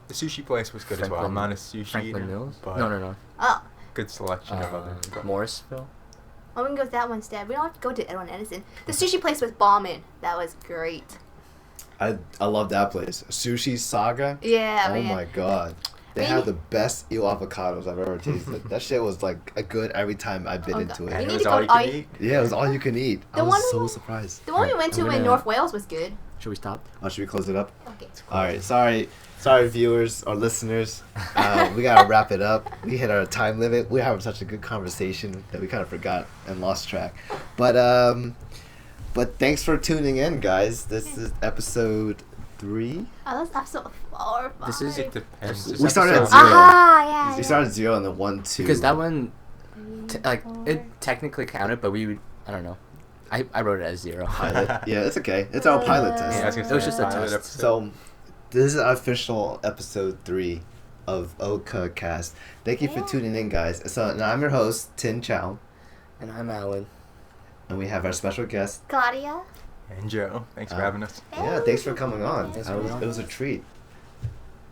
The sushi place was good as well. I'm not a sushi Franklin eater, Mills? but No. Oh, good selection of other. Morrisville? well, we can go with that one instead. We don't have to go to Edwin Edison. The sushi place was bombing. That was great. I love that place. Sushi Saga. Yeah, Oh man. my god. They We have need- the best eel avocados I've ever tasted. That shit was like a good every time I bit Oh, into God. it. And We it need was to all go- you can I- eat. Yeah, it was all you can eat. I The one was we so went- surprised. The one we Alright, went to I'm in gonna- North Wales was good. Should we stop? Oh, should we close it up? Okay. All right, sorry, viewers or listeners. We gotta wrap it up. We hit our time limit. We're having such a good conversation that we kind of forgot and lost track. But thanks for tuning in, guys. This is episode 3. Oh, that's episode 4 or 5. This is- It depends. This We started at episode- 0. Ah, yeah. We started 0 and then 1, 2. Because that one, it technically counted, but I don't know. I wrote it as 0. pilot. Yeah, it's okay. It's our pilot test. Yeah, I was gonna It was say just a pilot test. episode. So, this is our official episode 3 of Oka Cast. Thank you for tuning in, guys. So, now I'm your host, Thinh Chau, And I'm Alan. and we have our special guest. Claudia. And Joe, thanks for having us. Yeah, thanks for coming on. Thanks It for was, coming it was a treat.